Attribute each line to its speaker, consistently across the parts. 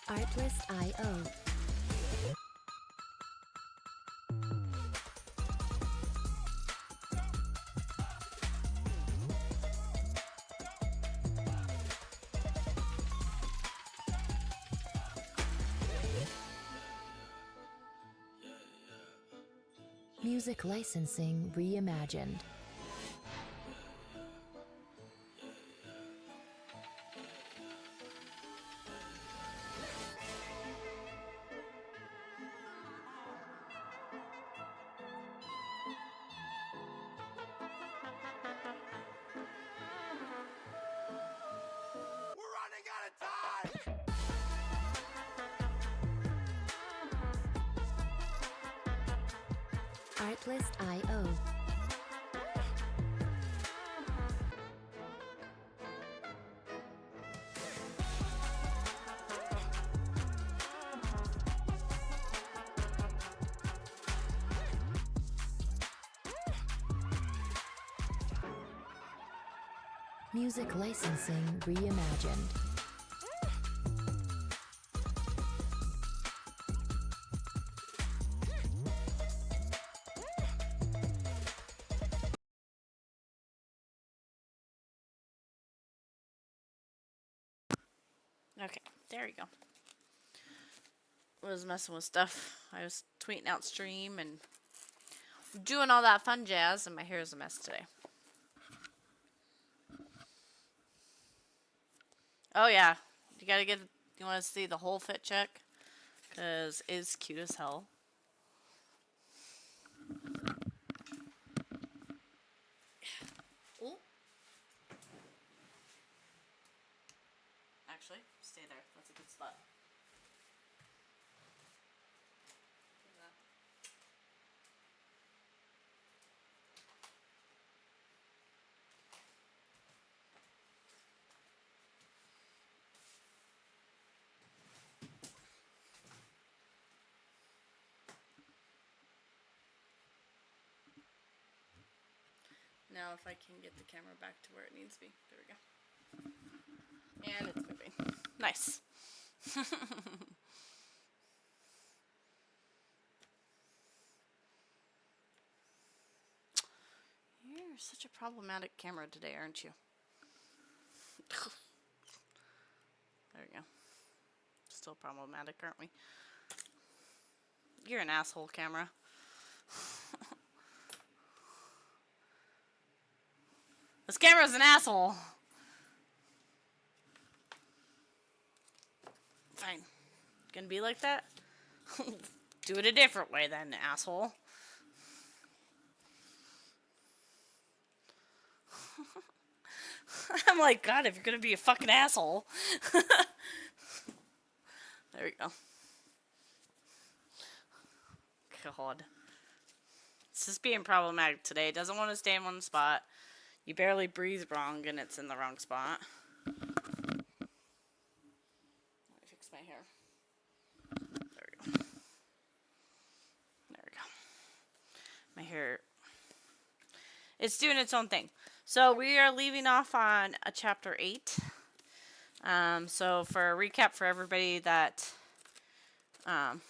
Speaker 1: Artlist.io. Music licensing reimagined.
Speaker 2: We're running out of time!
Speaker 1: Artlist.io. Music licensing reimagined.
Speaker 3: Okay, there you go. I was messing with stuff. I was tweeting out stream and doing all that fun jazz, and my hair is a mess today. Oh yeah, you gotta get. You want to see the whole fit check? Cause it's cute as hell. Ooh. Actually, stay there. That's a good spot. Now if I can get the camera back to where it needs to be. There we go. And it's moving. Nice. You're such a problematic camera today, aren't you? There we go. Still problematic, aren't we? You're an asshole, camera. This camera's an asshole. Fine. Gonna be like that? Do it a different way then, asshole. I'm like, God, if you're gonna be a fucking asshole. There we go. God. It's just being problematic today. It doesn't want to stay in one spot. You barely breathe wrong and it's in the wrong spot. Let me fix my hair. There we go. There we go. My hair. It's doing its own thing. So we are leaving off on a chapter 8. So for a recap for everybody that has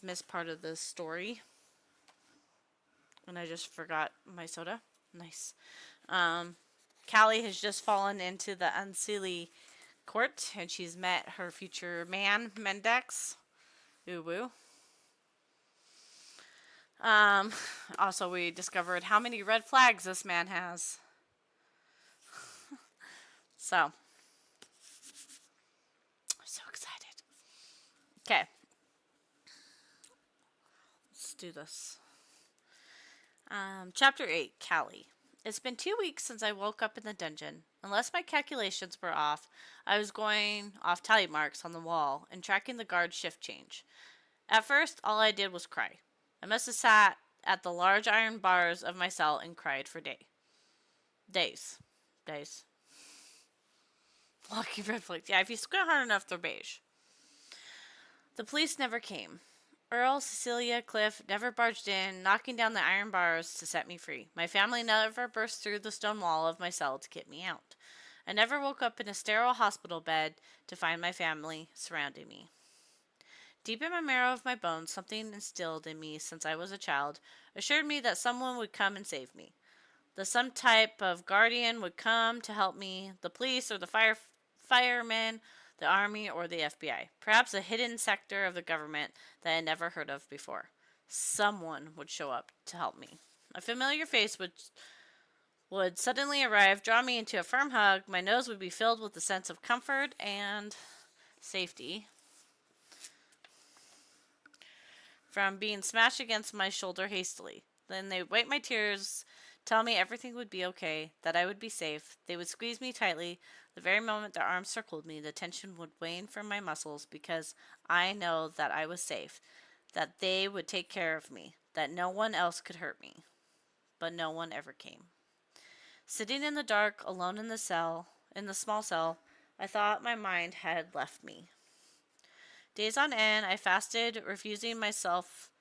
Speaker 3: missed part of the story. And I just forgot my soda. Nice. Callie has just fallen into the Unseelie court, and she's met her future man, Mendex. Ooh woo. Also, we discovered how many red flags this man has. So, I'm so excited. Okay. Let's do this. Chapter 8, Callie. It's been 2 weeks since I woke up in the dungeon. Unless my calculations were off, I was going off tally marks on the wall and tracking the guard shift change. At first, all I did was cry. I must have sat at the large iron bars of my cell and cried for days. Lucky red flags. Yeah, if you squint hard enough, they're beige. The police never came. Earl, Cecilia, Cliff never barged in, knocking down the iron bars to set me free. My family never burst through the stone wall of my cell to get me out. I never woke up in a sterile hospital bed to find my family surrounding me. Deep in my marrow of my bones, something instilled in me since I was a child assured me that someone would come and save me. That some type of guardian would come to help me, the police or the firemen, the army or the FBI. Perhaps a hidden sector of the government that I had never heard of before. Someone would show up to help me. A familiar face would suddenly arrive, draw me into a firm hug. My nose would be filled with a sense of comfort and safety from being smashed against my shoulder hastily. Then they would wipe my tears, tell me everything would be okay, that I would be safe. They would squeeze me tightly. The very moment their arms circled me, the tension would wane from my muscles because I know that I was safe, that they would take care of me, that no one else could hurt me. But no one ever came. Sitting in the dark, alone in the small cell, I thought my mind had left me. Days on end, I fasted, refusing myself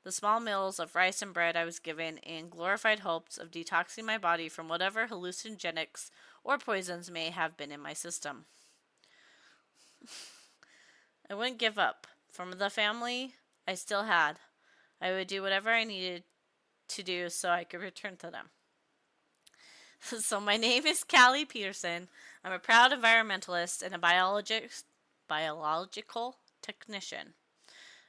Speaker 3: the small meals of rice and bread I was given in glorified hopes of detoxing my body from whatever hallucinogenics or poisons may have been in my system. I wouldn't give up. From the family I still had, I would do whatever I needed to do so I could return to them. So my name is Callie Peterson. I'm a proud environmentalist and a biological technician.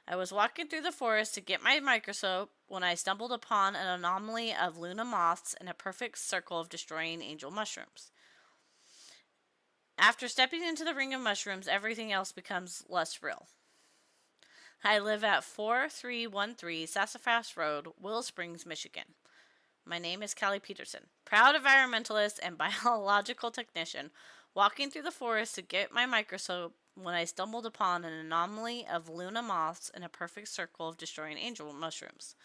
Speaker 3: I was walking through the forest to get my microscope when I stumbled upon an anomaly of Luna moths in a perfect circle of destroying angel mushrooms. After stepping into the ring of mushrooms, everything else becomes less real. I live at 4313 Sassafras Road, Willow Springs, Michigan. My name is Callie Peterson, proud environmentalist and biological technician, walking through the forest to get my microscope when I stumbled upon an anomaly of Luna moths in a perfect circle of destroying angel mushrooms.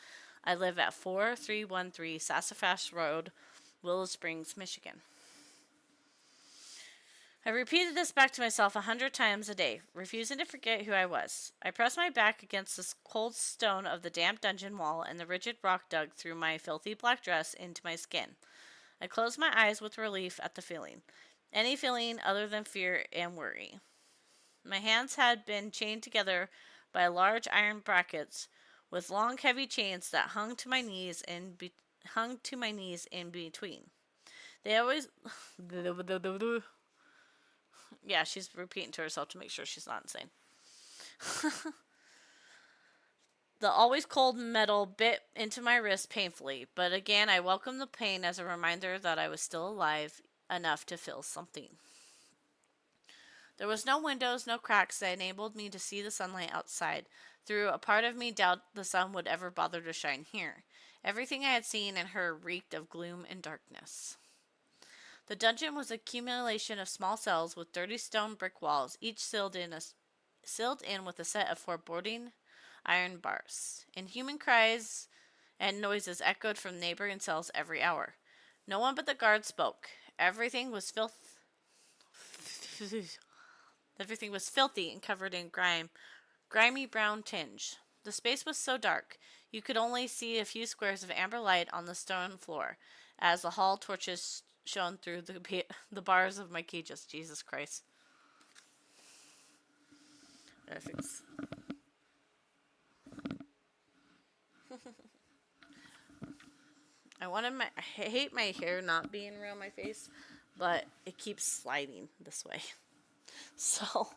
Speaker 3: I live at 4313 Sassafras Road, Willow Springs, Michigan. I repeated this back to myself 100 times a day, refusing to forget who I was. I pressed my back against the cold stone of the damp dungeon wall, and the rigid rock dug through my filthy black dress into my skin. I closed my eyes with relief at the feeling. Any feeling other than fear and worry. My hands had been chained together by large iron brackets with long heavy chains that hung to my knees in between. They always Yeah, she's repeating to herself to make sure she's not insane. The always cold metal bit into my wrist painfully, but again I welcomed the pain as a reminder that I was still alive enough to feel something. There was no windows, no cracks that enabled me to see the sunlight outside. Through a part of me doubt the sun would ever bother to shine here. Everything I had seen and heard reeked of gloom and darkness. The dungeon was an accumulation of small cells with dirty stone brick walls, each sealed in with a set of foreboding iron bars. Inhuman cries and noises echoed from neighboring cells every hour. No one but the guard spoke. Everything was filthy and covered in grimy brown tinge. The space was so dark, you could only see a few squares of amber light on the stone floor, as the hall torches shone through the bars of my cages. Jesus Christ. I hate my hair not being real on my face, but it keeps sliding this way. So,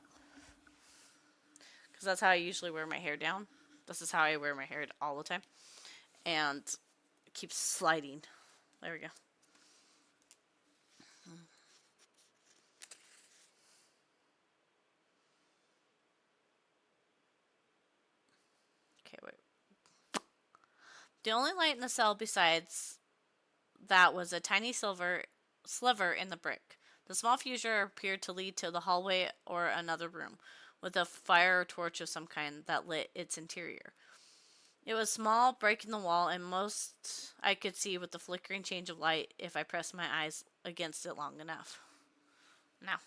Speaker 3: because that's how I usually wear my hair down. This is how I wear my hair all the time. And it keeps sliding. There we go. Okay, wait. The only light in the cell besides that was a tiny sliver in the brick. The small fissure appeared to lead to the hallway or another room, with a fire or torch of some kind that lit its interior. It was small, breaking the wall, and most I could see with the flickering change of light if I pressed my eyes against it long enough. Now,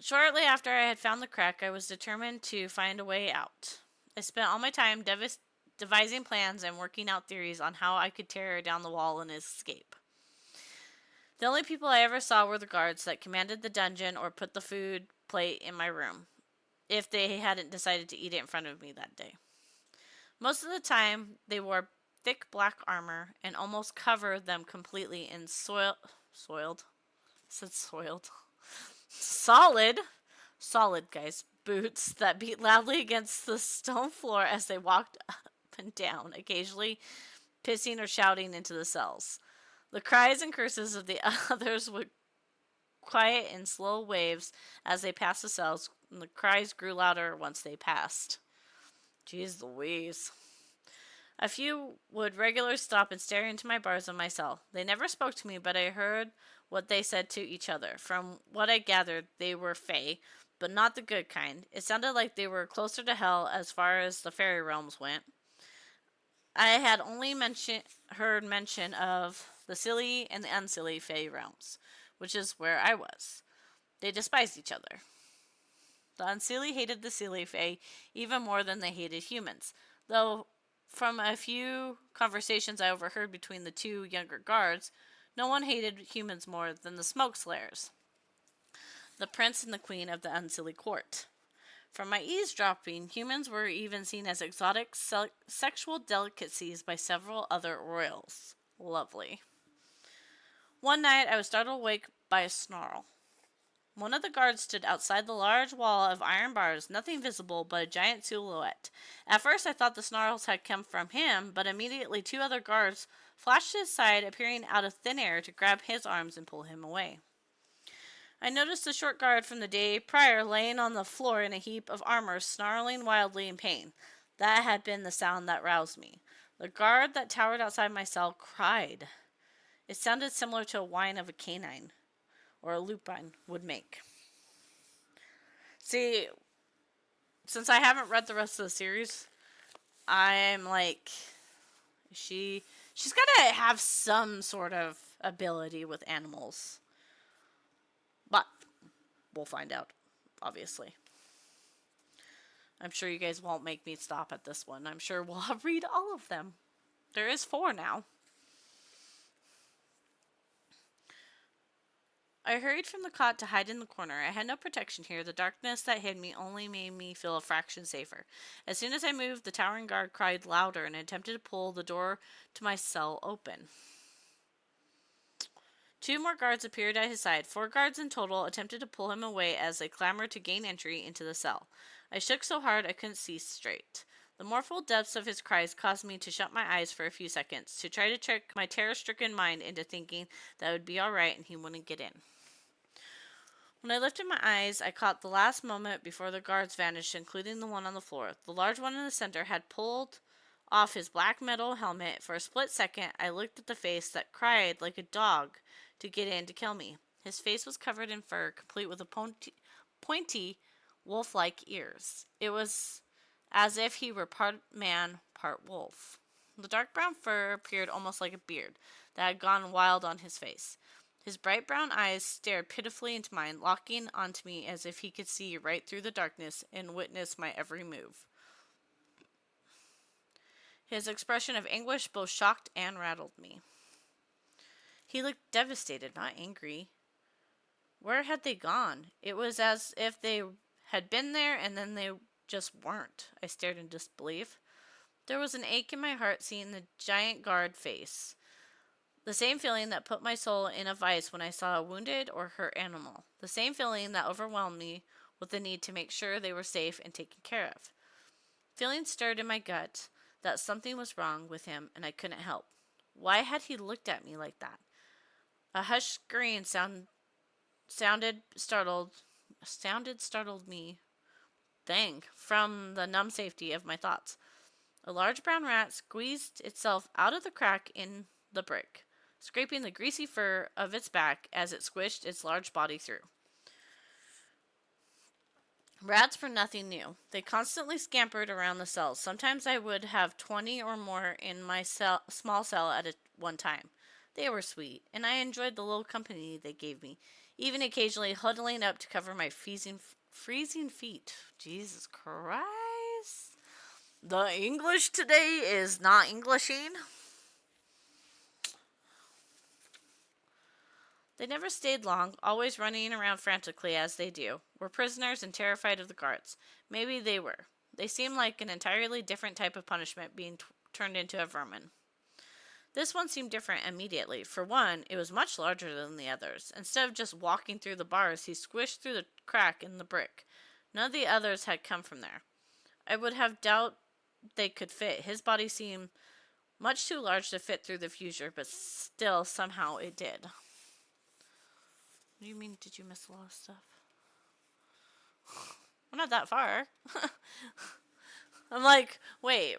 Speaker 3: Shortly after I had found the crack, I was determined to find a way out. I spent all my time devising plans and working out theories on how I could tear down the wall and escape. The only people I ever saw were the guards that commanded the dungeon or put the food plate in my room, if they hadn't decided to eat it in front of me that day. Most of the time, they wore thick black armor and almost covered them completely in soiled, said soiled, solid, guys, boots that beat loudly against the stone floor as they walked up and down, occasionally pissing or shouting into the cells. The cries and curses of the others would quiet in slow waves as they passed the cells, and the cries grew louder once they passed. Jeez Louise. A few would regularly stop and stare into my bars of my cell. They never spoke to me, but I heard what they said to each other. From what I gathered, they were fae, but not the good kind. It sounded like they were closer to hell as far as the fairy realms went. I had only heard mention of the silly and the unsilly fae realms, which is where I was. They despised each other. The unsilly hated the silly fae even more than they hated humans, though from a few conversations I overheard between the two younger guards, no one hated humans more than the smoke slayers, the prince and the queen of the unsilly court. From my eavesdropping, humans were even seen as exotic sexual delicacies by several other royals. Lovely. One night I was startled awake by a snarl. One of the guards stood outside the large wall of iron bars, nothing visible but a giant silhouette. At first I thought the snarls had come from him, but immediately two other guards flashed to his side, appearing out of thin air to grab his arms and pull him away. I noticed the short guard from the day prior laying on the floor in a heap of armor, snarling wildly in pain. That had been the sound that roused me. The guard that towered outside my cell cried. It sounded similar to a whine of a canine or a lupine would make. See, since I haven't read the rest of the series, I'm like, she's gotta have some sort of ability with animals. But we'll find out, obviously. I'm sure you guys won't make me stop at this one. I'm sure we'll read all of them. There is 4 now. I hurried from the cot to hide in the corner. I had no protection here. The darkness that hid me only made me feel a fraction safer. As soon as I moved, the towering guard cried louder and attempted to pull the door to my cell open. 2 more guards appeared at his side. 4 guards in total attempted to pull him away as they clamored to gain entry into the cell. I shook so hard I couldn't see straight. The mournful depths of his cries caused me to shut my eyes for a few seconds, to try to trick my terror-stricken mind into thinking that it would be all right and he wouldn't get in. When I lifted my eyes, I caught the last moment before the guards vanished, including the one on the floor. The large one in the center had pulled off his black metal helmet. For a split second, I looked at the face that cried like a dog to get in to kill me. His face was covered in fur, complete with pointy wolf-like ears. It was as if he were part man, part wolf. The dark brown fur appeared almost like a beard that had gone wild on his face. His bright brown eyes stared pitifully into mine, locking onto me as if he could see right through the darkness and witness my every move. His expression of anguish both shocked and rattled me. He looked devastated, not angry. Where had they gone? It was as if they had been there and then they just weren't. I stared in disbelief. There was an ache in my heart seeing the giant guard face. The same feeling that put my soul in a vice when I saw a wounded or hurt animal. The same feeling that overwhelmed me with the need to make sure they were safe and taken care of. Feeling stirred in my gut that something was wrong with him and I couldn't help. Why had he looked at me like that? A hushed scream sounded startled me. From the numb safety of my thoughts. A large brown rat squeezed itself out of the crack in the brick, scraping the greasy fur of its back as it squished its large body through. Rats were nothing new. They constantly scampered around the cells. Sometimes I would have 20 or more in my small cell at one time. They were sweet, and I enjoyed the little company they gave me, even occasionally huddling up to cover my freezing feet. Jesus Christ. The English today is not Englishing. They never stayed long, always running around frantically as they do. Were prisoners and terrified of the guards. Maybe they were. They seemed like an entirely different type of punishment being turned into a vermin. This one seemed different immediately. For one, it was much larger than the others. Instead of just walking through the bars, he squished through the crack in the brick. None of the others had come from there. I would have doubt they could fit. His body seemed much too large to fit through the fusure, but still, somehow it did. What do you mean, did you miss a lot of stuff? Well, not that far. I'm like, wait.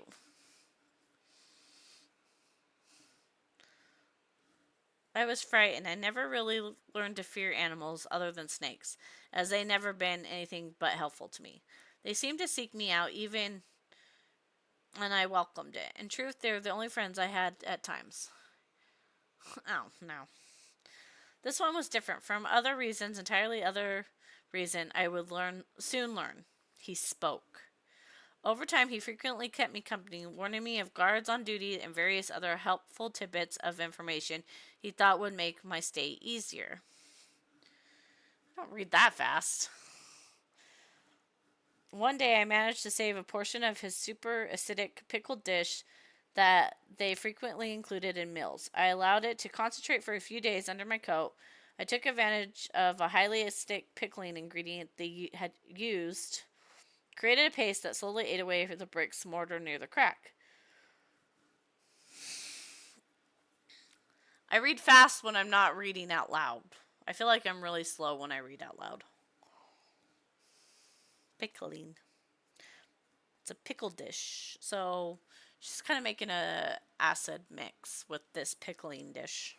Speaker 3: I was frightened. I never really learned to fear animals other than snakes, as they never been anything but helpful to me. They seemed to seek me out even, and I welcomed it. In truth, they were the only friends I had at times. Oh, no. This one was different. From other reasons, entirely other reason, I would soon learn. He spoke. Over time, he frequently kept me company, warning me of guards on duty and various other helpful tidbits of information he thought would make my stay easier. I don't read that fast. One day, I managed to save a portion of his super acidic pickled dish that they frequently included in meals. I allowed it to concentrate for a few days under my coat. I took advantage of a highly acidic pickling ingredient they had used, created a paste that slowly ate away the brick's mortar near the crack. I read fast when I'm not reading out loud. I feel like I'm really slow when I read out loud. Pickling. It's a pickle dish. So she's kind of making a acid mix with this pickling dish.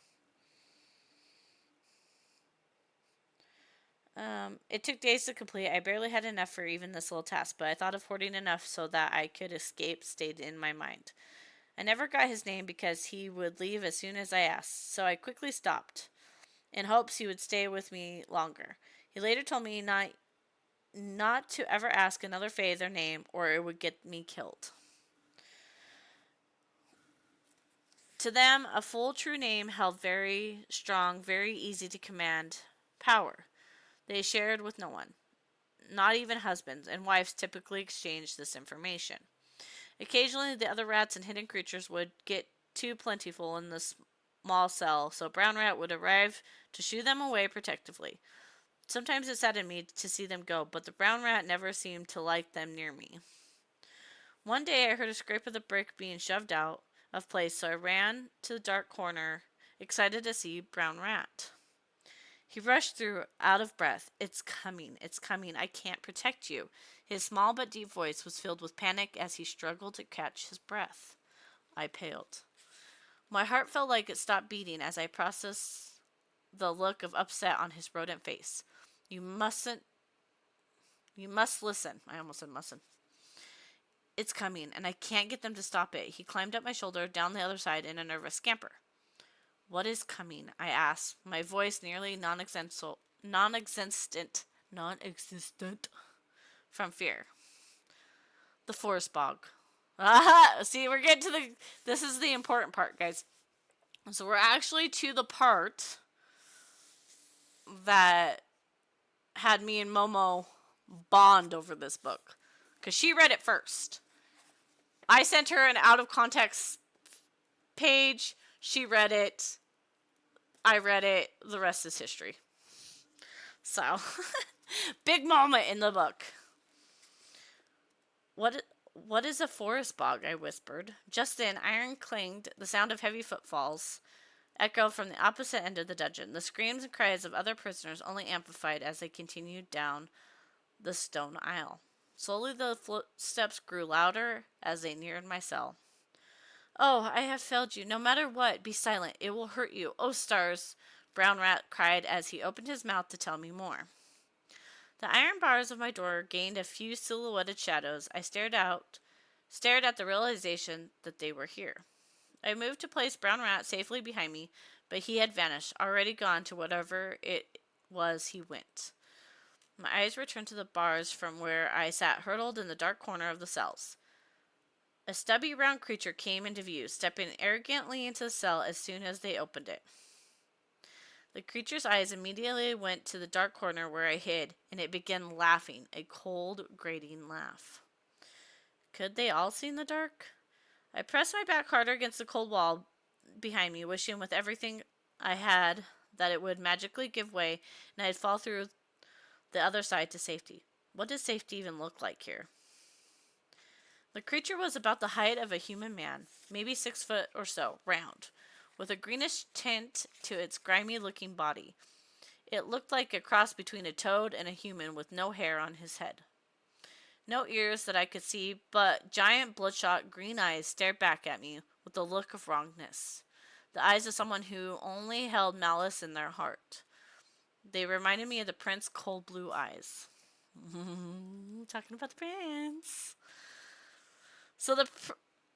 Speaker 3: It took days to complete. I barely had enough for even this little task, but I thought of hoarding enough so that I could escape stayed in my mind. I never got his name because he would leave as soon as I asked, so I quickly stopped, in hopes he would stay with me longer. He later told me not to ever ask another Fae their name, or it would get me killed. To them, a full true name held very strong, very easy to command power. They shared with no one. Not even husbands and wives typically exchanged this information. Occasionally, the other rats and hidden creatures would get too plentiful in the small cell, so Brown Rat would arrive to shoo them away protectively. Sometimes it saddened me to see them go, but the Brown Rat never seemed to like them near me. One day I heard a scrape of the brick being shoved out of place, so I ran to the dark corner, excited to see Brown Rat. He rushed through, out of breath. It's coming, I can't protect you. His small but deep voice was filled with panic as he struggled to catch his breath. I paled. My heart felt like it stopped beating as I processed the look of upset on his rodent face. You must listen. I almost said mustn't. It's coming, and I can't get them to stop it. He climbed up my shoulder, down the other side in a nervous scamper. What is coming? I asked, my voice nearly non-existent from fear. The forest bog. Aha! See, we're getting to this is the important part, guys. So we're actually to the part that had me and Momo bond over this book. Because she read it first. I sent her an out-of-context page. She read it. I read it. The rest is history. So, big moment in the book. What is a forest bog? I whispered. Just then, iron clanged. The sound of heavy footfalls echoed from the opposite end of the dungeon. The screams and cries of other prisoners only amplified as they continued down the stone aisle. Slowly, the footsteps grew louder as they neared my cell. Oh, I have failed you. No matter what, be silent. It will hurt you. Oh, stars, Brown Rat cried as he opened his mouth to tell me more. The iron bars of my door gained a few silhouetted shadows. I stared at the realization that they were here. I moved to place Brown Rat safely behind me, but he had vanished, already gone to whatever it was he went. My eyes returned to the bars from where I sat hurtled in the dark corner of the cells. A stubby round creature came into view, stepping arrogantly into the cell as soon as they opened it. The creature's eyes immediately went to the dark corner where I hid, and it began laughing, a cold, grating laugh. Could they all see in the dark? I pressed my back harder against the cold wall behind me, wishing with everything I had that it would magically give way and I'd fall through the other side to safety. What does safety even look like here? The creature was about the height of a human man, maybe 6 foot or so, round, with a greenish tint to its grimy-looking body. It looked like a cross between a toad and a human with no hair on his head. No ears that I could see, but giant bloodshot green eyes stared back at me with a look of wrongness. The eyes of someone who only held malice in their heart. They reminded me of the prince's cold blue eyes. Talking about the prince. So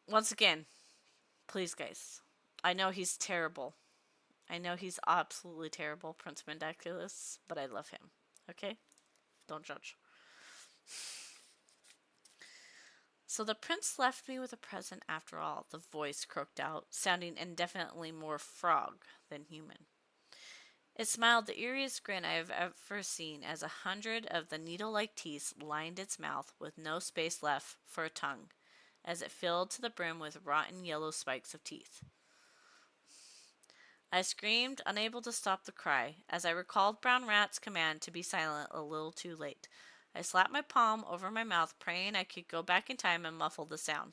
Speaker 3: once again, please guys, I know he's terrible. I know he's absolutely terrible, Prince Mendaculus, but I love him. Okay? Don't judge. So the prince left me with a present after all, the voice croaked out, sounding indefinitely more frog than human. It smiled the eeriest grin I have ever seen as 100 of the needle-like teeth lined its mouth with no space left for a tongue, as it filled to the brim with rotten yellow spikes of teeth. I screamed, unable to stop the cry, as I recalled Brown Rat's command to be silent a little too late. I slapped my palm over my mouth, praying I could go back in time and muffle the sound.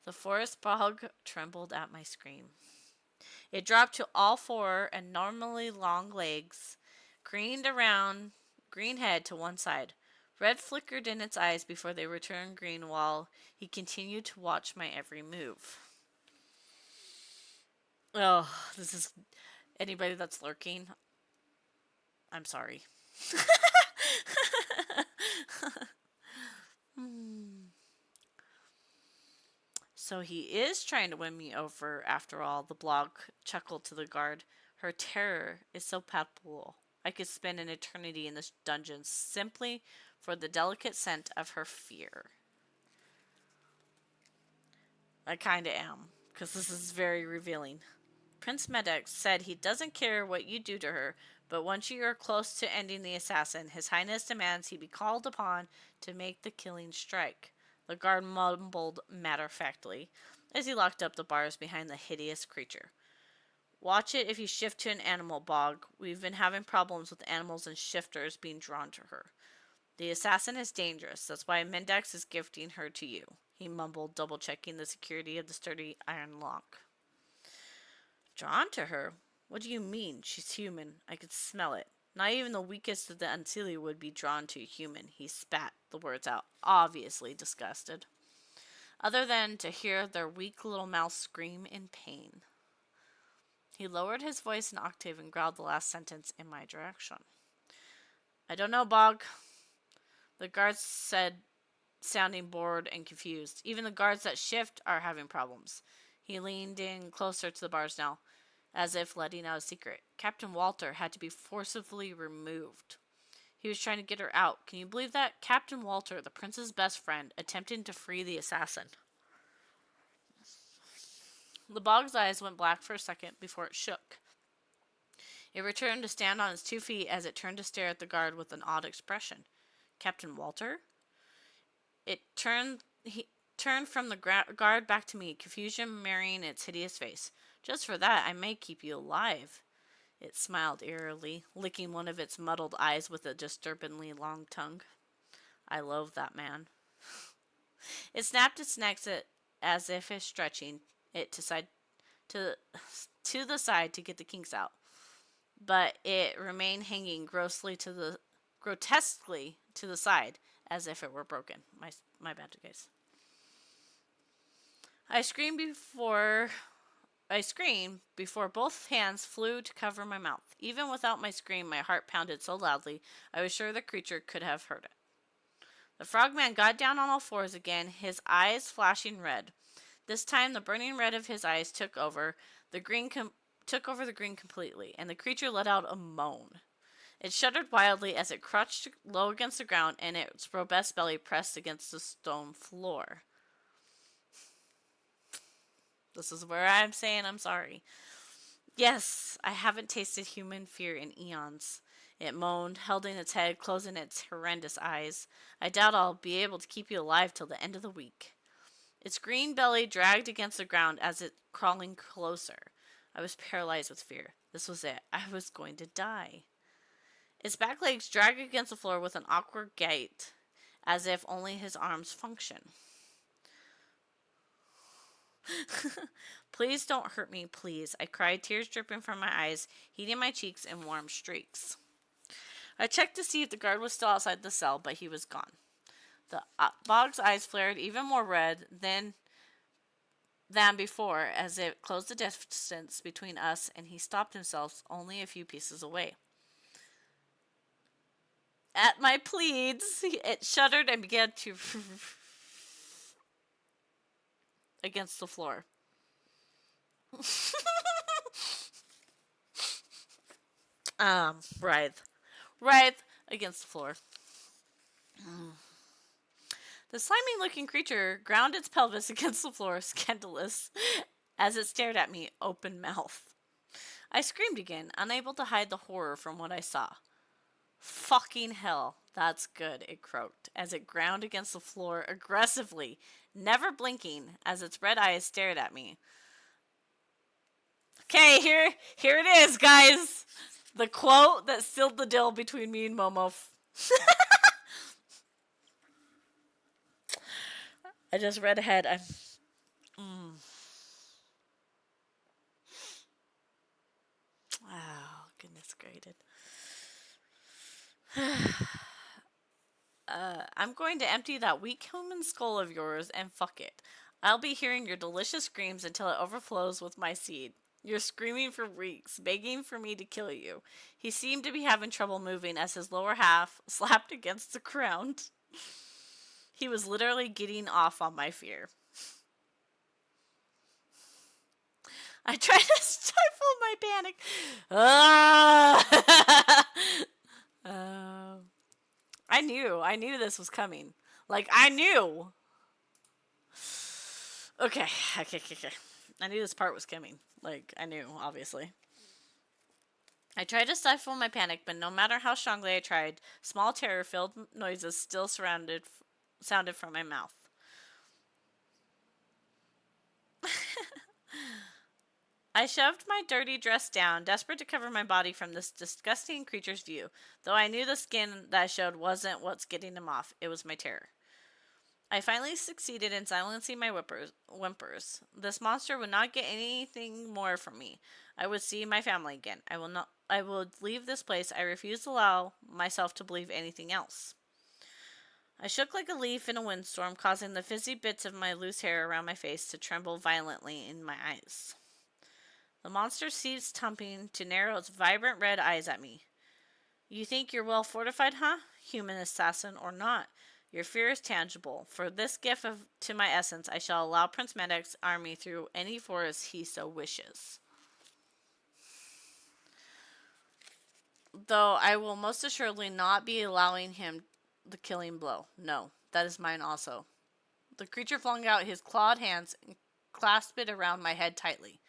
Speaker 3: The forest bog trembled at my scream. It dropped to all four abnormally long legs, greened around, green head to one side. Red flickered in its eyes before they returned green while he continued to watch my every move. Oh, this is... Anybody that's lurking, I'm sorry. So he is trying to win me over after all, the blog chuckled to the guard. Her terror is so palpable. I could spend an eternity in this dungeon simply for the delicate scent of her fear. I kinda am, because this is very revealing. Prince Medex said he doesn't care what you do to her, but once you are close to ending the assassin, His Highness demands he be called upon to make the killing strike. The guard mumbled matter-of-factly as he locked up the bars behind the hideous creature. Watch it if you shift to an animal, Bog. We've been having problems with animals and shifters being drawn to her. The assassin is dangerous. That's why Mendax is gifting her to you, he mumbled, double-checking the security of the sturdy iron lock. Drawn to her? What do you mean? She's human. I could smell it. Not even the weakest of the Ancili would be drawn to a human. He spat the words out, obviously disgusted. Other than to hear their weak little mouths scream in pain. He lowered his voice an octave and growled the last sentence in my direction. I don't know, Bog. The guards said, sounding bored and confused. Even the guards that shift are having problems. He leaned in closer to the bars now, as if letting out a secret. Captain Walter had to be forcibly removed. He was trying to get her out. Can you believe that? Captain Walter, the prince's best friend, attempting to free the assassin. The Bog's eyes went black for a second before it shook. It returned to stand on its 2 feet as it turned to stare at the guard with an odd expression. Captain Walter? He turned from the guard back to me, confusion marrying its hideous face. Just for that, I may keep you alive. It smiled eerily, licking one of its muddled eyes with a disturbingly long tongue. I loathe that man. It snapped its neck as if it's stretching it to the side to get the kinks out. But it remained hanging grotesquely to the side, as if it were broken. My bad, guys. I screamed before both hands flew to cover my mouth. Even without my scream, my heart pounded so loudly, I was sure the creature could have heard it. The frogman got down on all fours again, his eyes flashing red. This time, the burning red of his eyes took over the green completely, and the creature let out a moan. It shuddered wildly as it crouched low against the ground and its robust belly pressed against the stone floor. This is where I'm saying I'm sorry. Yes, I haven't tasted human fear in eons. It moaned, holding its head, closing its horrendous eyes. I doubt I'll be able to keep you alive till the end of the week. Its green belly dragged against the ground as it crawling closer. I was paralyzed with fear. This was it. I was going to die. Its back legs dragged against the floor with an awkward gait, as if only his arms function. Please don't hurt me, please, I cried, tears dripping from my eyes, heating my cheeks in warm streaks. I checked to see if the guard was still outside the cell, but he was gone. The bog's eyes flared even more red than before as it closed the distance between us, and he stopped himself only a few paces away. At my pleads, it shuddered and began to against the floor. Writhe against the floor. The slimy-looking creature ground its pelvis against the floor, scandalous, as it stared at me, open-mouthed. I screamed again, unable to hide the horror from what I saw. Fucking hell, that's good, it croaked, as it ground against the floor aggressively, never blinking, as its red eyes stared at me. Okay, here it is, guys. The quote that sealed the deal between me and Momo. I just read ahead. Oh, goodness gracious. I'm going to empty that weak human skull of yours and fuck it. I'll be hearing your delicious screams until it overflows with my seed. You're screaming for weeks, begging for me to kill you. He seemed to be having trouble moving as his lower half slapped against the ground. He was literally getting off on my fear. I tried to stifle my panic. I knew this was coming. Like, I knew. Okay. I knew this part was coming. Like, I knew, obviously. I tried to stifle my panic, but no matter how strongly I tried, small terror-filled noises still sounded from my mouth. I shoved my dirty dress down, desperate to cover my body from this disgusting creature's view, though I knew the skin that I showed wasn't what's getting him off. It was my terror. I finally succeeded in silencing my whimpers. This monster would not get anything more from me. I would see my family again. I will leave this place. I refuse to allow myself to believe anything else. I shook like a leaf in a windstorm, causing the fizzy bits of my loose hair around my face to tremble violently in my eyes. The monster ceased thumping to narrow its vibrant red eyes at me. You think you're well fortified, huh? Human assassin or not. Your fear is tangible. For this gift to my essence, I shall allow Prince Medic's army through any forest he so wishes. Though I will most assuredly not be allowing him the killing blow. No, that is mine also. The creature flung out his clawed hands and clasped it around my head tightly.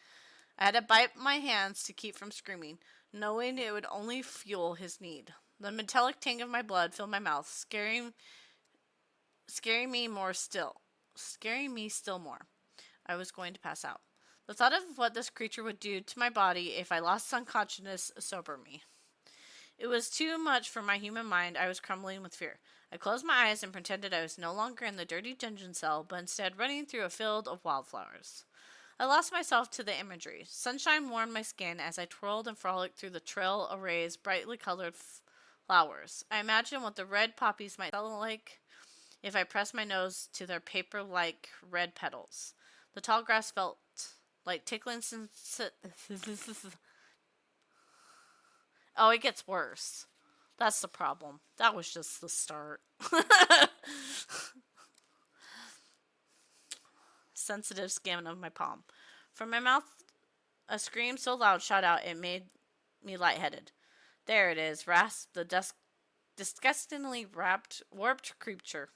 Speaker 3: I had to bite my hands to keep from screaming, knowing it would only fuel his need. The metallic tang of my blood filled my mouth, scaring me still more. I was going to pass out. The thought of what this creature would do to my body if I lost unconsciousness sobered me. It was too much for my human mind. I was crumbling with fear. I closed my eyes and pretended I was no longer in the dirty dungeon cell, but instead running through a field of wildflowers. I lost myself to the imagery. Sunshine warmed my skin as I twirled and frolicked through the trail arrays brightly colored flowers. I imagined what the red poppies might smell like if I pressed my nose to their paper-like red petals. The tall grass felt like tickling Oh, it gets worse. That's the problem. That was just the start. Sensitive skin of my palm. From my mouth, a scream so loud shot out it made me lightheaded. There it is, rasped the disgustingly warped creature.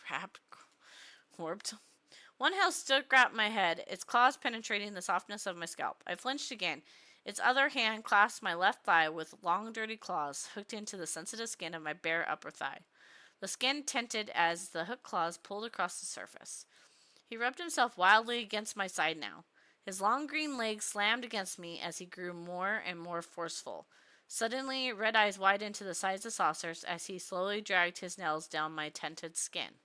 Speaker 3: Wrapped, warped. One house still grabbed my head, its claws penetrating the softness of my scalp. I flinched again. Its other hand clasped my left thigh with long, dirty claws hooked into the sensitive skin of my bare upper thigh. The skin tinted as the hooked claws pulled across the surface. He rubbed himself wildly against my side now. His long green legs slammed against me as he grew more and more forceful. Suddenly, red eyes widened to the size of saucers as he slowly dragged his nails down my tinted skin.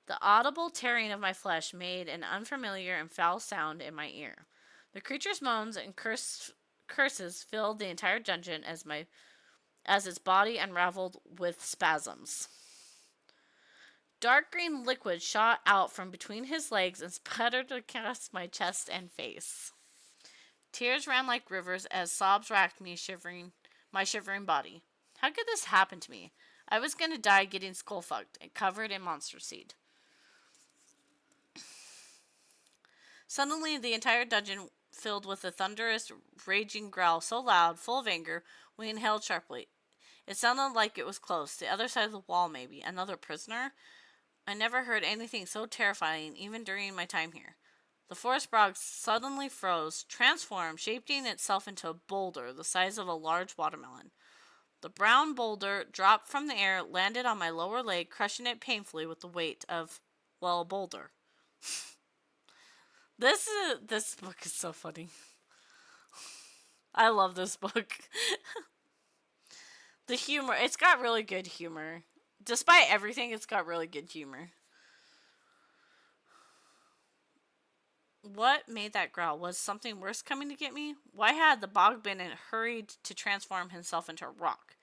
Speaker 3: The audible tearing of my flesh made an unfamiliar and foul sound in my ear. The creature's moans and curses filled the entire dungeon as its body unraveled with spasms. Dark green liquid shot out from between his legs and sputtered across my chest and face. Tears ran like rivers as sobs racked my shivering body. How could this happen to me? I was going to die getting skull-fucked and covered in monster seed. Suddenly, the entire dungeon filled with a thunderous, raging growl so loud, full of anger, we inhaled sharply. It sounded like it was close, the other side of the wall maybe. Another prisoner? I never heard anything so terrifying, even during my time here. The forest frog suddenly froze, transformed, shaping itself into a boulder the size of a large watermelon. The brown boulder dropped from the air, landed on my lower leg, crushing it painfully with the weight of, well, a boulder. This book is so funny. I love this book. The humor, it's got really good humor. Despite everything, it's got really good humor. What made that growl? Was something worse coming to get me? Why had the bog been hurried to transform himself into a rock?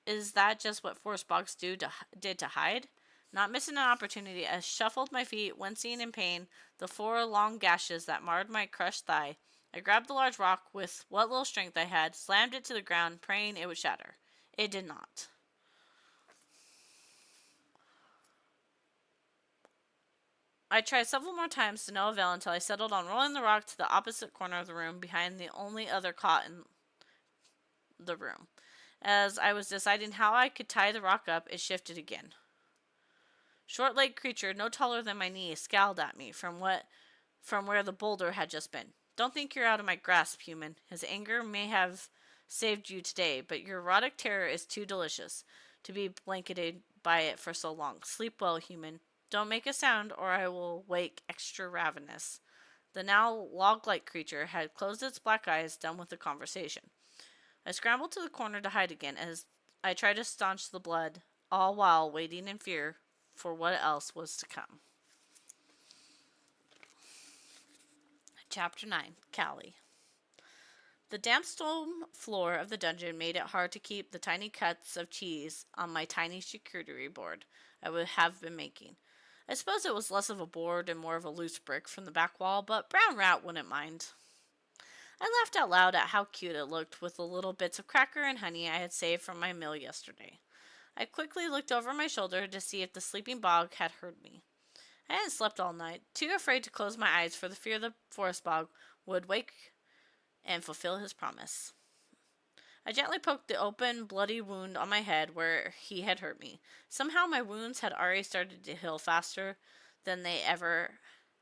Speaker 3: Is that just what forest bogs did to hide? Not missing an opportunity, I shuffled my feet, wincing in pain, the 4 long gashes that marred my crushed thigh. I grabbed the large rock with what little strength I had, slammed it to the ground, praying it would shatter. It did not. I tried several more times to no avail until I settled on rolling the rock to the opposite corner of the room, behind the only other cot in the room. As I was deciding how I could tie the rock up, it shifted again. Short-legged creature, no taller than my knee, scowled at me from where the boulder had just been. Don't think you're out of my grasp, human. His anger may have saved you today, but your erotic terror is too delicious to be blanketed by it for so long. Sleep well, human. Don't make a sound, or I will wake extra ravenous. The now log-like creature had closed its black eyes, done with the conversation. I scrambled to the corner to hide again as I tried to staunch the blood, all while waiting in fear for what else was to come. Chapter 9. Callie. The damp stone floor of the dungeon made it hard to keep the tiny cuts of cheese on my tiny charcuterie board I would have been making. I suppose it was less of a board and more of a loose brick from the back wall, but Brown Rat wouldn't mind. I laughed out loud at how cute it looked with the little bits of cracker and honey I had saved from my meal yesterday. I quickly looked over my shoulder to see if the sleeping bog had heard me. I hadn't slept all night, too afraid to close my eyes for the fear the forest bog would wake and fulfill his promise. I gently poked the open, bloody wound on my head where he had hurt me. Somehow my wounds had already started to heal faster than they ever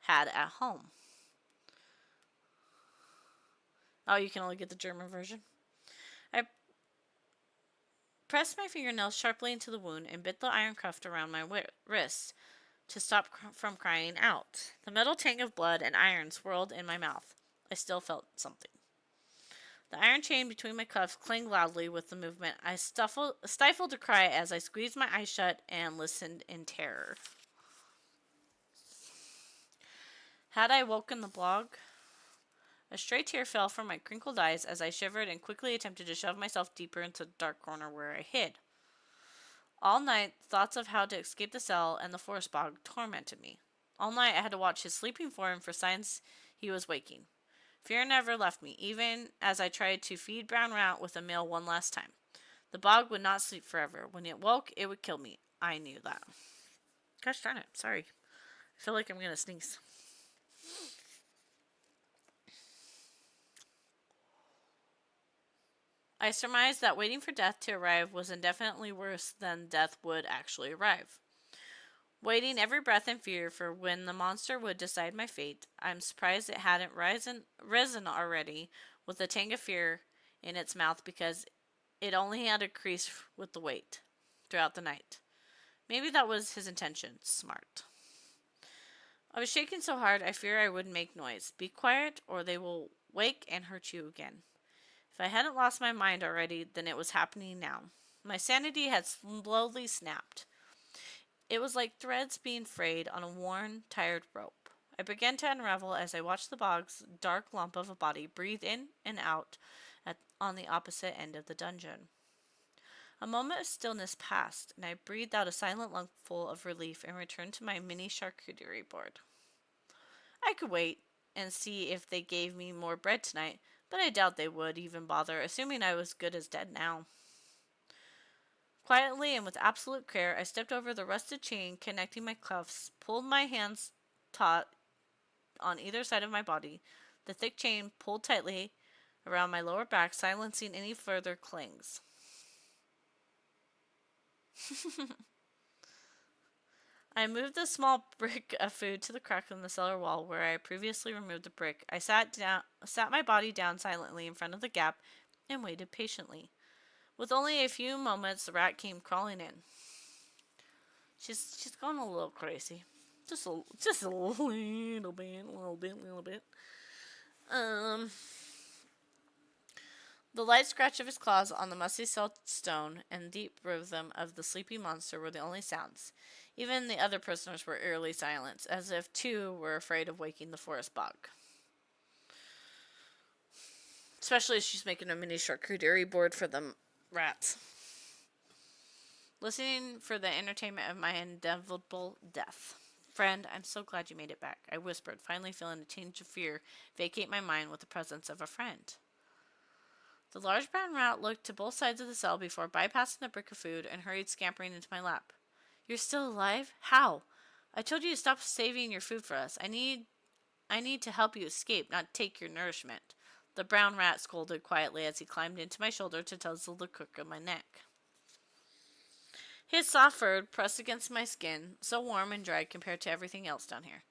Speaker 3: had at home. Oh, you can only get the German version. I pressed my fingernails sharply into the wound and bit the iron cuff around my wrist to stop from crying out. The metal tang of blood and iron swirled in my mouth. I still felt something. The iron chain between my cuffs clanged loudly with the movement. I stifled a cry as I squeezed my eyes shut and listened in terror. Had I woken the bog? A stray tear fell from my crinkled eyes as I shivered and quickly attempted to shove myself deeper into the dark corner where I hid. All night, thoughts of how to escape the cell and the forest bog tormented me. All night, I had to watch his sleeping form for signs he was waking. Fear never left me, even as I tried to feed Brown Rat with a meal one last time. The bog would not sleep forever. When it woke, it would kill me. I knew that. Gosh darn it. Sorry. I feel like I'm going to sneeze. I surmised that waiting for death to arrive was indefinitely worse than death would actually arrive. Waiting every breath in fear for when the monster would decide my fate, I'm surprised it hadn't risen already with a tang of fear in its mouth because it only had increased with the wait throughout the night. Maybe that was his intention. Smart. I was shaking so hard I fear I wouldn't make noise. Be quiet or they will wake and hurt you again. If I hadn't lost my mind already, then it was happening now. My sanity had slowly snapped. It was like threads being frayed on a worn, tired rope. I began to unravel as I watched the bog's dark lump of a body breathe in and out on the opposite end of the dungeon. A moment of stillness passed, and I breathed out a silent lungful of relief and returned to my mini charcuterie board. I could wait and see if they gave me more bread tonight, but I doubt they would even bother, assuming I was good as dead now. Quietly and with absolute care, I stepped over the rusted chain connecting my cuffs, pulled my hands taut on either side of my body. The thick chain pulled tightly around my lower back, silencing any further clings. I moved the small brick of food to the crack in the cellar wall where I had previously removed the brick. I sat my body down silently in front of the gap and waited patiently. With only a few moments, the rat came crawling in. She's gone a little crazy, just a little bit. The light scratch of his claws on the musty salt stone and deep rhythm of the sleepy monster were the only sounds. Even the other prisoners were eerily silent, as if too were afraid of waking the forest bog. Especially as she's making a mini charcuterie board for the rats. Listening for the entertainment of my inevitable death. Friend, I'm so glad you made it back, I whispered, finally feeling a tinge of fear vacate my mind with the presence of a friend. The large brown rat looked to both sides of the cell before bypassing the brick of food and hurried scampering into my lap. You're still alive? How? I told you to stop saving your food for us. I need to help you escape, not take your nourishment. The brown rat scolded quietly as he climbed into my shoulder to tussle the crook of my neck. His soft fur pressed against my skin, so warm and dry compared to everything else down here.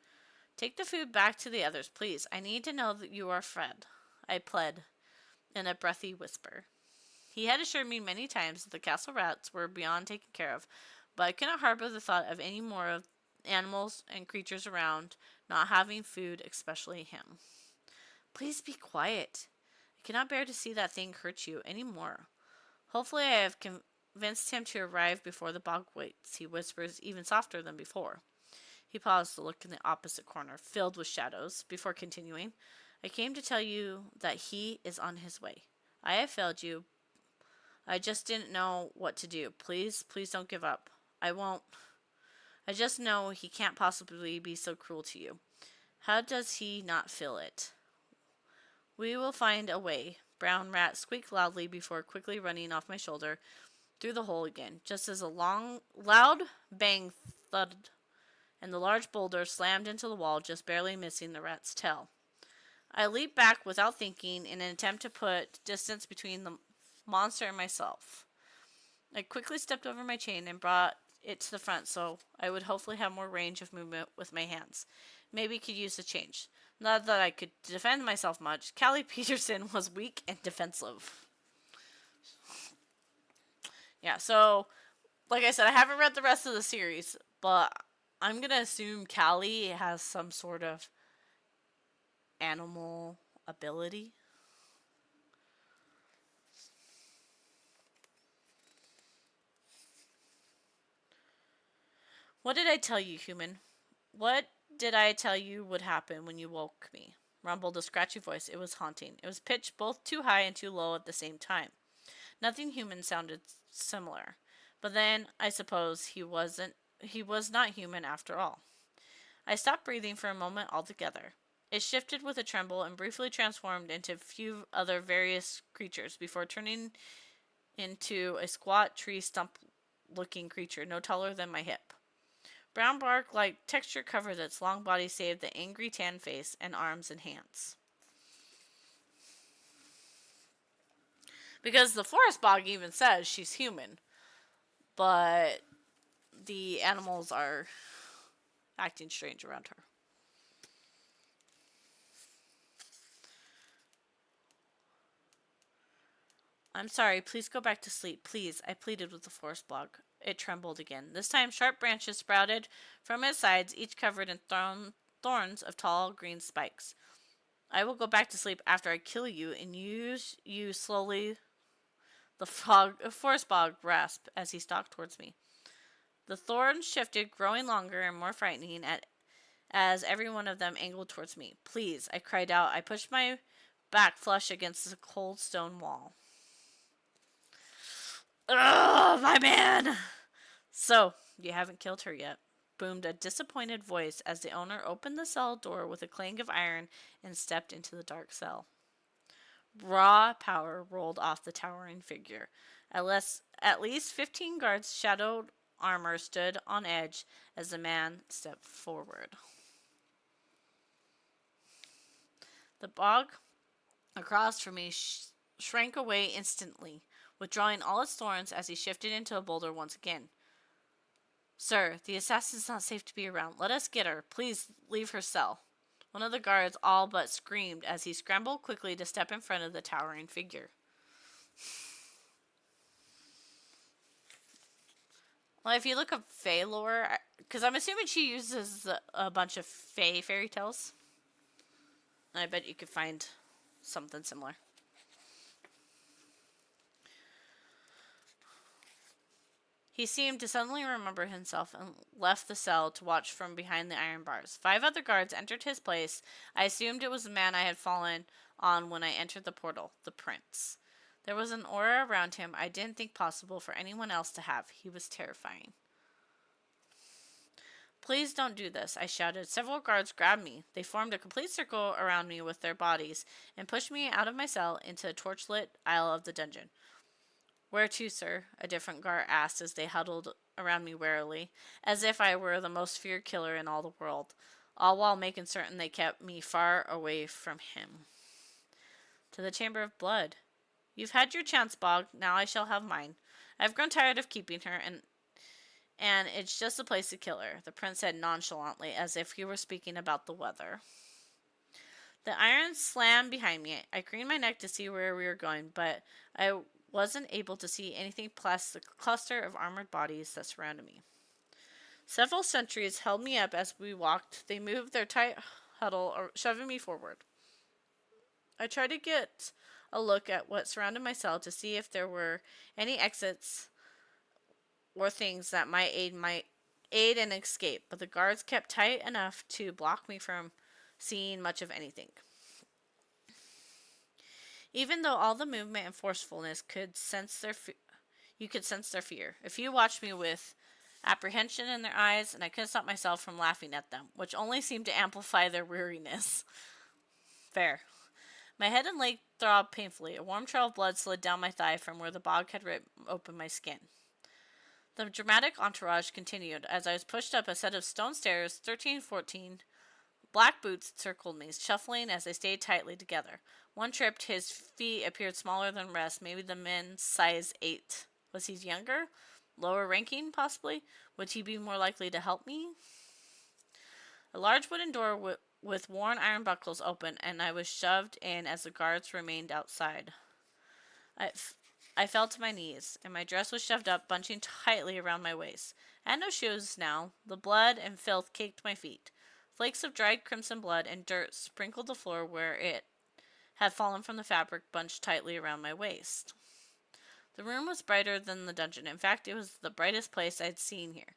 Speaker 3: Take the food back to the others, please. I need to know that you are fed, I pled in a breathy whisper. He had assured me many times that the castle rats were beyond taken care of, but I could not harbor the thought of any more of animals and creatures around not having food, especially him. Please be quiet. I cannot bear to see that thing hurt you any more. Hopefully I have convinced him to arrive before the bog waits, he whispers, even softer than before. He paused to look in the opposite corner, filled with shadows, before continuing. I came to tell you that he is on his way. I have failed you. I just didn't know what to do. Please don't give up. I won't. I just know he can't possibly be so cruel to you. How does he not feel it? We will find a way. Brown rat squeaked loudly before quickly running off my shoulder through the hole again, just as a loud bang thudded, and the large boulder slammed into the wall, just barely missing the rat's tail. I leaped back without thinking in an attempt to put distance between the monster and myself. I quickly stepped over my chain and brought it to the front so I would hopefully have more range of movement with my hands. Maybe could use a change. Not that I could defend myself much. Callie Peterson was weak and defensive. Yeah, so, like I said, I haven't read the rest of the series, but I'm going to assume Callie has some sort of animal ability. What did I tell you, human? What did I tell you would happen when you woke me? Rumbled a scratchy voice. It was haunting. It was pitched both too high and too low at the same time. Nothing human sounded similar. But then, I suppose, he was not human after all. I stopped breathing for a moment altogether. It shifted with a tremble and briefly transformed into a few other various creatures before turning into a squat tree stump-looking creature no taller than my hip. Brown bark-like texture covered its long body save the angry tan face and arms and hands. Because the forest bog even says she's human, but the animals are acting strange around her. I'm sorry, please go back to sleep, please, I pleaded with the forest bog. It trembled again. This time, sharp branches sprouted from its sides, each covered in thorns of tall green spikes. I will go back to sleep after I kill you and use you slowly. The forest bog rasped as he stalked towards me. The thorns shifted, growing longer and more frightening as every one of them angled towards me. Please, I cried out. I pushed my back flush against the cold stone wall. Ugh, my man! So, you haven't killed her yet, boomed a disappointed voice as the owner opened the cell door with a clang of iron and stepped into the dark cell. Raw power rolled off the towering figure. At least 15 guards' shadowed armor stood on edge as the man stepped forward. The bog across from me shrank away instantly, withdrawing all its thorns as he shifted into a boulder once again. Sir, the assassin's not safe to be around. Let us get her. Please leave her cell. One of the guards all but screamed as he scrambled quickly to step in front of the towering figure. Well, if you look up Fae lore, because I'm assuming she uses a bunch of Fae fairy tales, I bet you could find something similar. He seemed to suddenly remember himself and left the cell to watch from behind the iron bars. 5 other guards entered his place. I assumed it was the man I had fallen on when I entered the portal, the prince. There was an aura around him I didn't think possible for anyone else to have. He was terrifying. Please don't do this, I shouted. Several guards grabbed me. They formed a complete circle around me with their bodies and pushed me out of my cell into a torchlit aisle of the dungeon. Where to, sir? A different guard asked as they huddled around me warily, as if I were the most feared killer in all the world, all while making certain they kept me far away from him. To the Chamber of Blood. You've had your chance, Bog. Now I shall have mine. I've grown tired of keeping her, and it's just a place to kill her, the prince said nonchalantly, as if he were speaking about the weather. The iron slammed behind me. I craned my neck to see where we were going, but I wasn't able to see anything past the cluster of armored bodies that surrounded me. Several sentries held me up as we walked. They moved their tight huddle, shoving me forward. I tried to get a look at what surrounded my cell to see if there were any exits or things that might aid an escape, but the guards kept tight enough to block me from seeing much of anything. Even though all the movement and forcefulness you could sense their fear. A few watched me with apprehension in their eyes, and I couldn't stop myself from laughing at them, which only seemed to amplify their weariness. Fair. My head and leg throbbed painfully. A warm trail of blood slid down my thigh from where the bog had ripped open my skin. The dramatic entourage continued as I was pushed up a set of stone stairs, 13-14. Black boots circled me, shuffling as they stayed tightly together. One tripped, his feet appeared smaller than the rest, maybe the men's size 8. Was he younger? Lower ranking, possibly? Would he be more likely to help me? A large wooden door with worn iron buckles opened, and I was shoved in as the guards remained outside. I fell to my knees, and my dress was shoved up, bunching tightly around my waist. I had no shoes now. The blood and filth caked my feet. Flakes of dried crimson blood and dirt sprinkled the floor where it had fallen from the fabric bunched tightly around my waist. The room was brighter than the dungeon. In fact, it was the brightest place I'd seen here.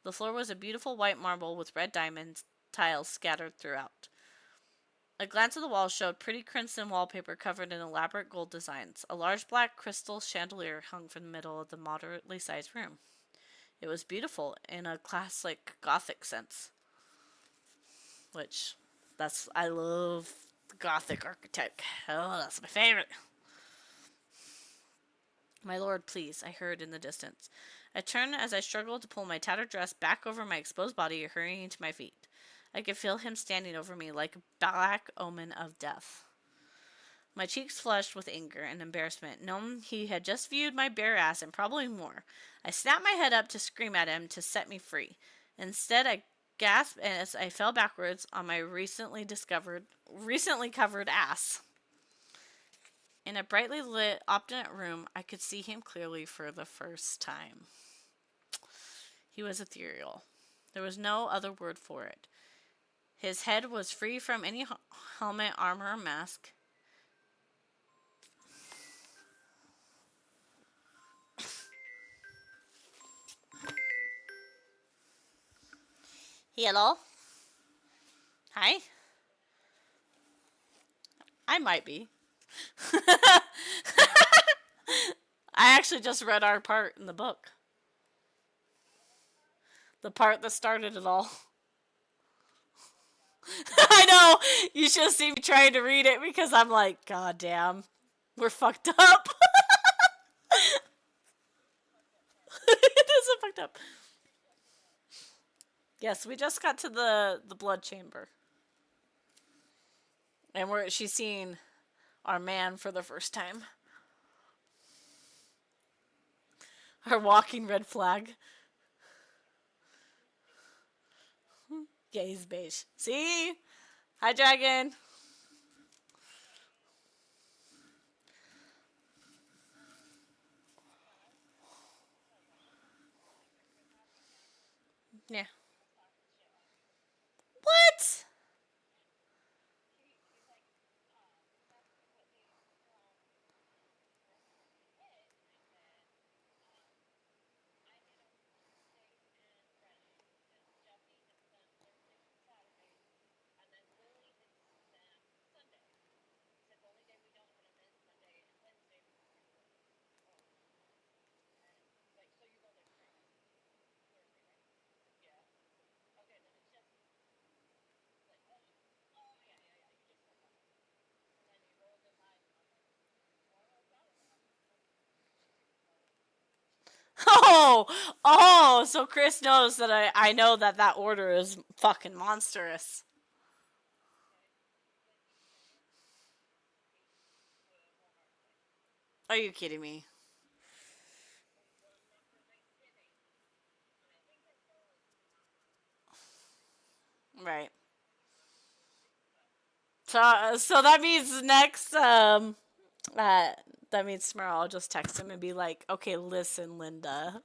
Speaker 3: The floor was a beautiful white marble with red diamond tiles scattered throughout. A glance at the wall showed pretty crimson wallpaper covered in elaborate gold designs. A large black crystal chandelier hung from the middle of the moderately sized room. It was beautiful in a classic Gothic sense. I love Gothic architect. Oh, that's my favorite. My lord, please, I heard in the distance. I turned as I struggled to pull my tattered dress back over my exposed body, hurrying to my feet. I could feel him standing over me like a black omen of death. My cheeks flushed with anger and embarrassment, knowing he had just viewed my bare ass and probably more. I snapped my head up to scream at him to set me free. Instead, I gasped as I fell backwards on my recently covered ass. In a brightly lit, opulent room, I could see him clearly for the first time. He was ethereal. There was no other word for it. His head was free from any helmet, armor, or mask. Hello? Hi? I might be. I actually just read our part in the book. The part that started it all. I know! You should have seen me trying to read it because I'm like, God damn. We're fucked up. It is fucked up. Yes, we just got to the blood chamber. And she's seeing our man for the first time. Our walking red flag. Yeah, he's beige. See? Hi, dragon. Yeah. What? Oh, so Chris knows that I know that order is fucking monstrous. Are you kidding me? Right. So that means next, uh, that means tomorrow I'll just text him and be like, okay, listen, Linda.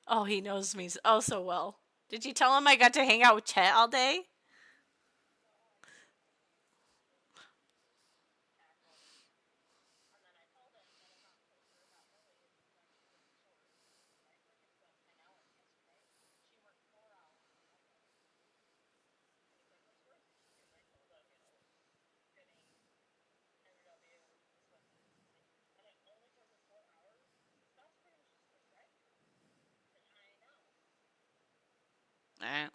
Speaker 3: Oh, he knows me oh so well. Did you tell him I got to hang out with Chet all day? Alright.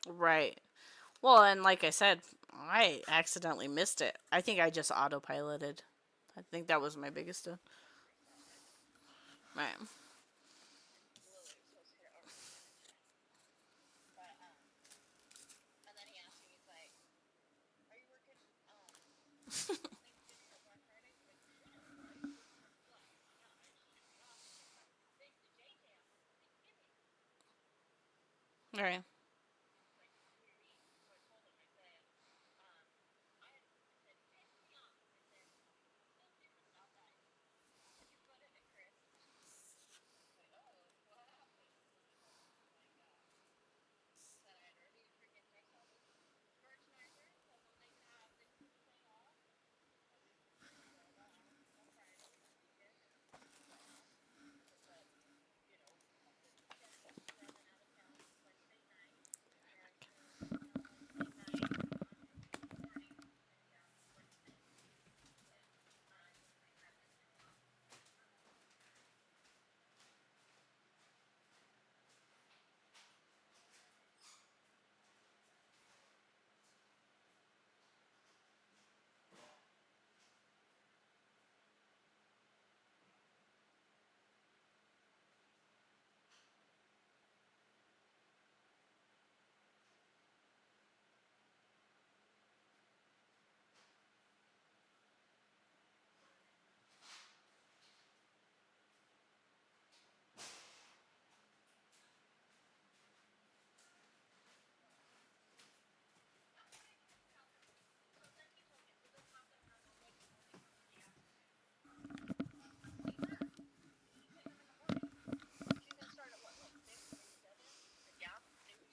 Speaker 3: Right. Well, and like I said, I accidentally missed it. I think I just autopiloted. I think that was my biggest. Right. Right.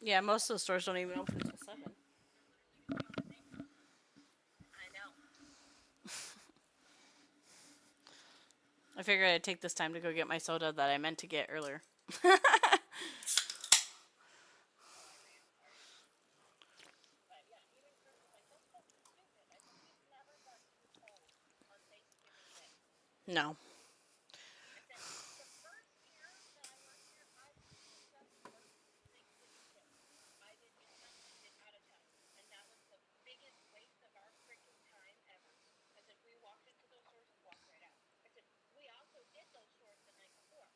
Speaker 3: Yeah, most of the stores don't even open until 7.
Speaker 4: I know.
Speaker 3: I figured I'd take this time to go get my soda that I meant to get earlier.
Speaker 4: But yeah, even Chris was like, "That's fucking stupid." I said, "We've never got too cold on Thanksgiving Day."
Speaker 3: No.
Speaker 4: I said, "The first year that I worked here, I didn't just work Thanksgiving Day. I did inside and I did out of town, and that was the biggest waste of our freaking time ever." I said, "We walked into those stores and walked right out." I said, "We also did those stores the night before.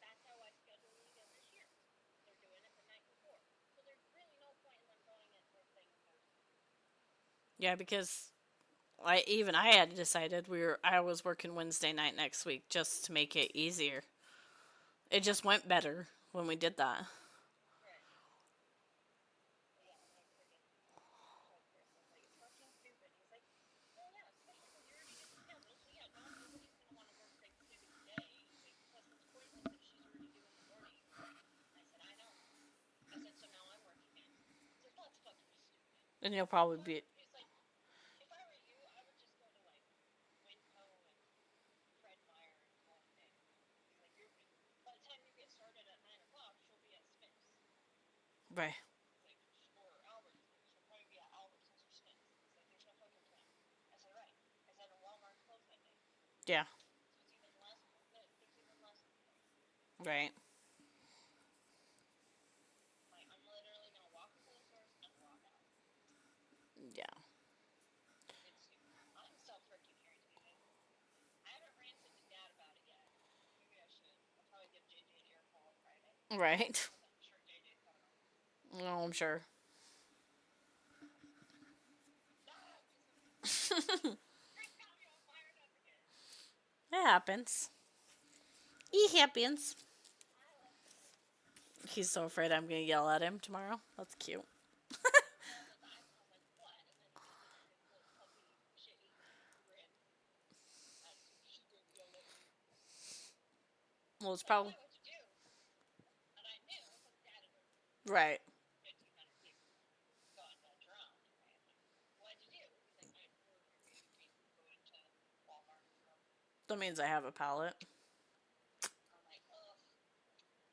Speaker 4: That's how I scheduled it again this year. They're doing it the night before, so there's really no point in them going in first thing Thursday."
Speaker 3: Yeah, because I had decided I was working Wednesday night next week just to make it easier. It just went better when we did that.
Speaker 4: Right. Yeah, and I freaking told Chris, I was like, "It's fucking stupid." He's like, "Well, yeah, especially because you're already in the schedule. So yeah, nobody's gonna want to work Thanksgiving Day." He's like, "Plus it's pointless if she's already doing the mornings." I said, "I know." I said, "So now I'm working it." He's like, "That's fucking stupid."
Speaker 3: And you'll probably be.
Speaker 4: He's like, "If I were you, I would just go to like Winco and Fred Meyer and call it a day." He's like, "You're by the time you get started at 9 o'clock, she'll be at Smith's."
Speaker 3: Right.
Speaker 4: He's like, "Or Albertsons. She'll probably be at Albertsons or Smith's." He's like, "There's no fucking point." I said, "Right." I said, "And Walmart's closed that day,
Speaker 3: Yeah.
Speaker 4: so it's even less. There's even less point."
Speaker 3: Right.
Speaker 4: Like, I'm literally gonna walk into the stores and walk out.
Speaker 3: Yeah.
Speaker 4: It's stupid. I'm so freaking irritated. I haven't ranted to Dad about it yet. Maybe I should. I'll probably give JJ an earful on Friday
Speaker 3: Right.
Speaker 4: because I'm sure JJ's coming home.
Speaker 3: No, I'm sure.
Speaker 4: Ah, piece of
Speaker 3: It
Speaker 4: Chris got me all fired up again.
Speaker 3: happens. It happens.
Speaker 4: I love Chris.
Speaker 3: He's so afraid I'm going to yell at him tomorrow. That's cute.
Speaker 4: I rolled his eyes and I was like, "What?" And then he did his little puppy shit-eating grin as she did yell at me.
Speaker 3: Well, it's
Speaker 4: Like,
Speaker 3: probably.
Speaker 4: "Why? What'd you do?" And I knew because Dad had heard
Speaker 3: Right.
Speaker 4: 1,500 people got drowned. Right? I'm like, "What'd you do?" He's like, "I heard your baby basically going to Walmart and stuff."
Speaker 3: That means I have a palate.
Speaker 4: I'm like, "Ugh."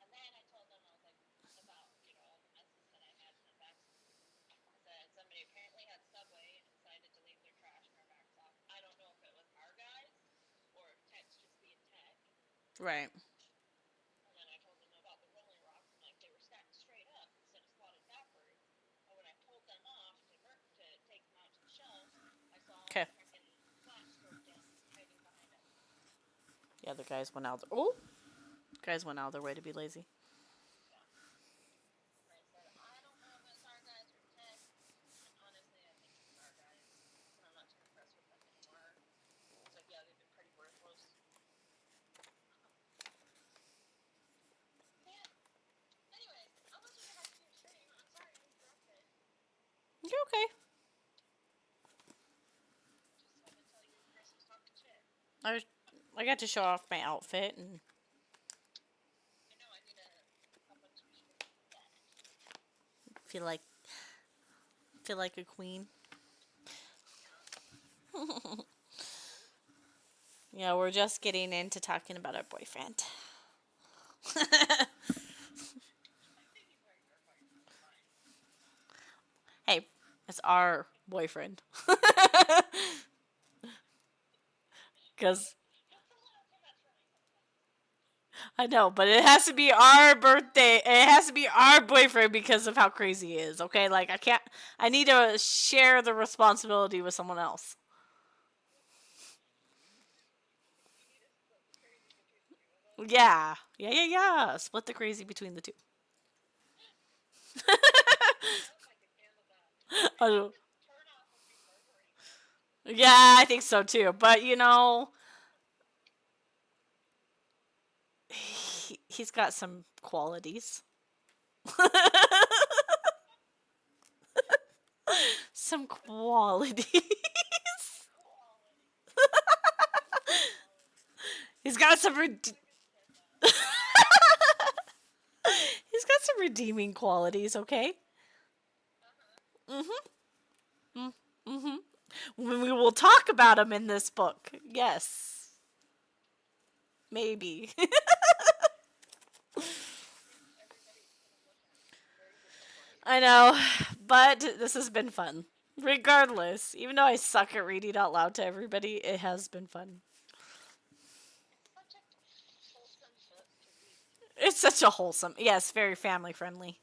Speaker 4: And then I told them, I was like, about, all the messes that I had in the back seat. I said, somebody apparently had Subway and decided to leave their trash in our back stop. I don't know if it was our guys or if Tech's just being Tech.
Speaker 3: Right.
Speaker 4: And then I told them about the Rolling Rocks. I'm like, they were stacked straight up instead of slotted backwards. And when I pulled them off to take them out to the shelves, I saw all
Speaker 3: Okay.
Speaker 4: the freaking flaps broke down hiding behind us.
Speaker 3: Yeah, the guys went out. Oh, guys went out of their way to be lazy.
Speaker 4: Yeah. And I said, I don't know if it's our guys or Tech. And honestly, I think it's our guys. And I'm not too impressed with them anymore. He's like, yeah, they've been pretty worthless. Yeah. Anyways, I'll let you get back to your stream. I'm sorry I interrupted.
Speaker 3: You're okay.
Speaker 4: Just had to tell you Chris was talking shit.
Speaker 3: I got to show off my outfit and
Speaker 4: I know I need a bunch of people to do that.
Speaker 3: feel like a queen.
Speaker 4: Yeah.
Speaker 3: Yeah, we're just getting into talking about our boyfriend.
Speaker 4: I think he's wearing your boyfriend. It's fine.
Speaker 3: Hey, it's our boyfriend. Because
Speaker 4: It's a little too much for me sometimes.
Speaker 3: I know, but it has to be our birthday. It has to be our boyfriend because of how crazy he is. Okay, like I can't. I need to share the responsibility with someone else.
Speaker 4: You need to split the crazy between the two of us.
Speaker 3: Yeah, yeah. Split the crazy between the two.
Speaker 4: I don't know if I could handle that. I
Speaker 3: I
Speaker 4: think
Speaker 3: don't-
Speaker 4: the turn off would be murdering him.
Speaker 3: yeah, I think so too. But he's got some qualities. Some qualities.
Speaker 4: Quality. Quality.
Speaker 3: He's got some.
Speaker 4: I
Speaker 3: He's
Speaker 4: wish I could have said that.
Speaker 3: got some redeeming qualities, okay? Mm-hmm. We will talk about them in this book. Yes. Maybe. I know, but this has been fun. Regardless, even though I suck at reading out loud to everybody, it has been fun. It's such a wholesome, yes, very family friendly.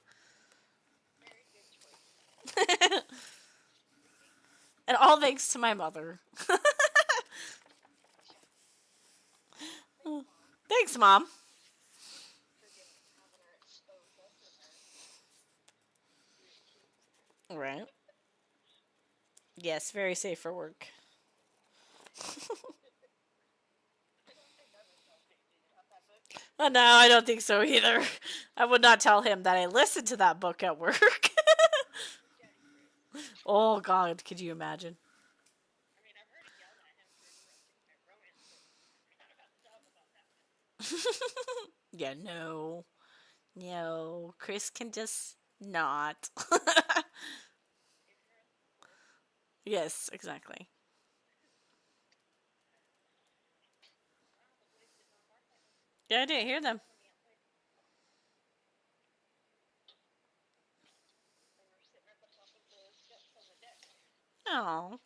Speaker 3: And all thanks to my mother. Thanks, Mom. Right. Yes, very safe for work. Oh, no, I don't think so either. I would not tell him that I listened to that book at work. Oh, God, could you imagine? Yeah, no. No. Chris can just not. Yes, exactly. Yeah, I didn't hear them. Oh,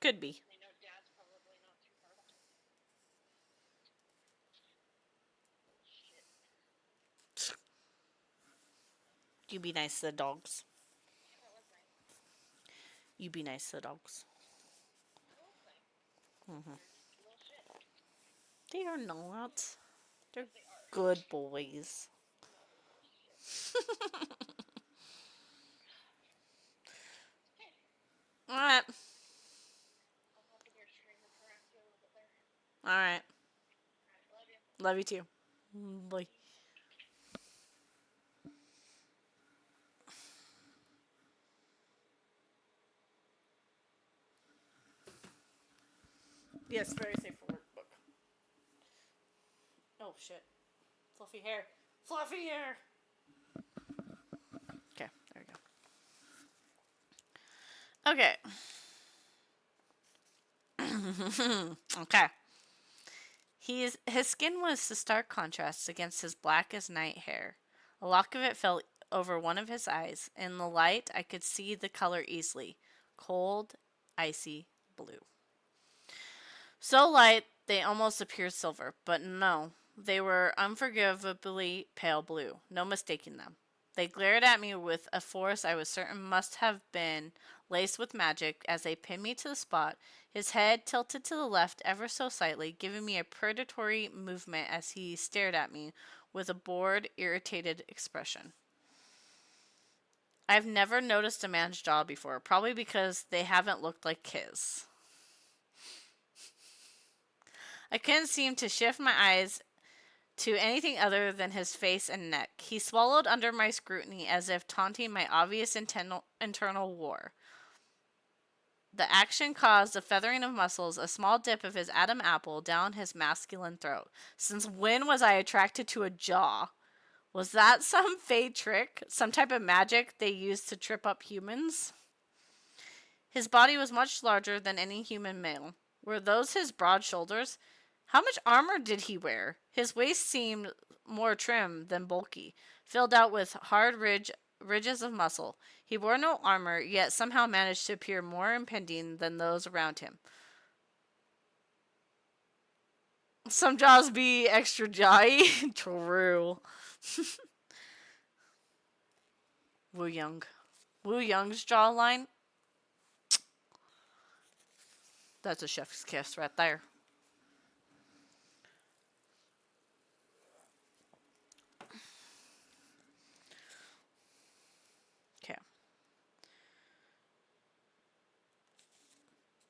Speaker 3: could be. You be nice to the dogs. You be nice to the dogs. Hmm. They are not. They're good boys. Alright. Alright. Love you too. Bye. Yes, very safe for work book. Oh, shit. Fluffy hair. Fluffy hair! Okay, there we go. Okay. Okay. His skin was a stark contrast against his black as night hair. A lock of it fell over one of his eyes. In the light, I could see the color easily. Cold, icy blue. So light, they almost appeared silver. But no, they were unforgivably pale blue. No mistaking them. They glared at me with a force I was certain must have been laced with magic as they pinned me to the spot, his head tilted to the left ever so slightly, giving me a predatory movement as he stared at me with a bored, irritated expression. I've never noticed a man's jaw before, probably because they haven't looked like his. I couldn't seem to shift my eyes to anything other than his face and neck. He swallowed under my scrutiny as if taunting my obvious internal war. The action caused a feathering of muscles, a small dip of his Adam apple down his masculine throat. Since when was I attracted to a jaw? Was that some fey trick? Some type of magic they used to trip up humans? His body was much larger than any human male. Were those his broad shoulders? How much armor did he wear? His waist seemed more trim than bulky, filled out with hard ridges of muscle. He wore no armor, yet somehow managed to appear more impending than those around him. Some jaws be extra jawy. True. Wu Young. Wu Young's jawline. That's a chef's kiss right there. Okay.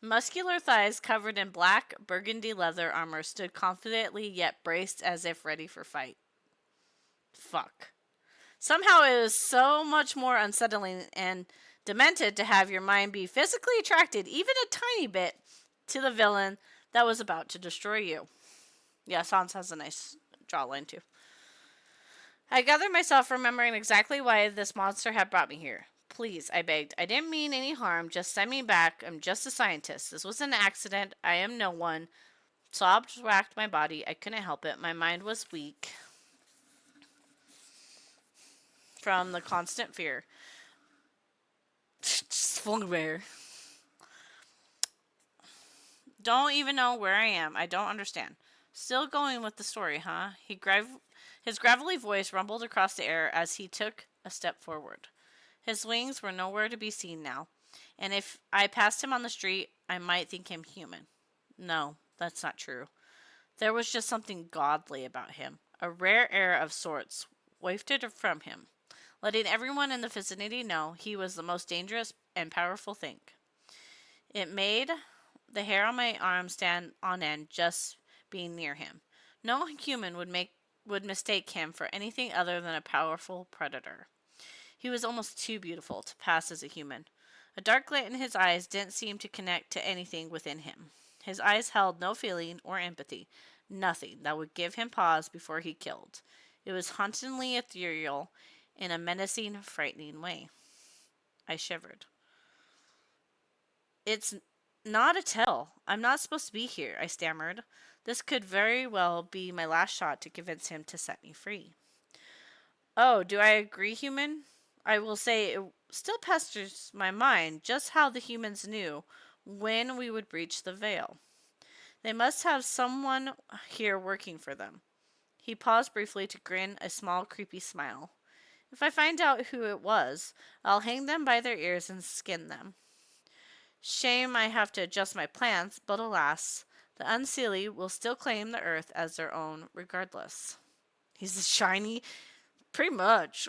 Speaker 3: Muscular thighs covered in black burgundy leather armor stood confidently yet braced as if ready for fight. Fuck. Somehow it was so much more unsettling and demented to have your mind be physically attracted, even a tiny bit, to the villain that was about to destroy you. Yeah, Sans has a nice jawline too. I gathered myself, remembering exactly why this monster had brought me here. Please, I begged. I didn't mean any harm. Just send me back. I'm just a scientist. This was an accident. I am no one. Sobs racked my body. I couldn't help it. My mind was weak from the constant fear. Bear. Don't even know where I am. I don't understand. Still going with the story, huh? His gravelly voice rumbled across the air as he took a step forward. His wings were nowhere to be seen now, and if I passed him on the street, I might think him human. No, that's not true. There was just something godly about him. A rare air of sorts wafted from him, letting everyone in the vicinity know he was the most dangerous and powerful thing. It made the hair on my arm stand on end just being near him. No human would mistake him for anything other than a powerful predator. He was almost too beautiful to pass as a human. A dark glint in his eyes didn't seem to connect to anything within him. His eyes held no feeling or empathy, nothing that would give him pause before he killed. It was hauntingly ethereal in a menacing, frightening way. I shivered. It's not a tell. I'm not supposed to be here, I stammered. This could very well be my last shot to convince him to set me free. Oh, do I agree, human? I will say it still pesters my mind just how the humans knew when we would breach the veil. They must have someone here working for them. He paused briefly to grin a small, creepy smile. If I find out who it was, I'll hang them by their ears and skin them. Shame I have to adjust my plans, but alas, the Unseelie will still claim the earth as their own regardless. He's a shiny, pretty much.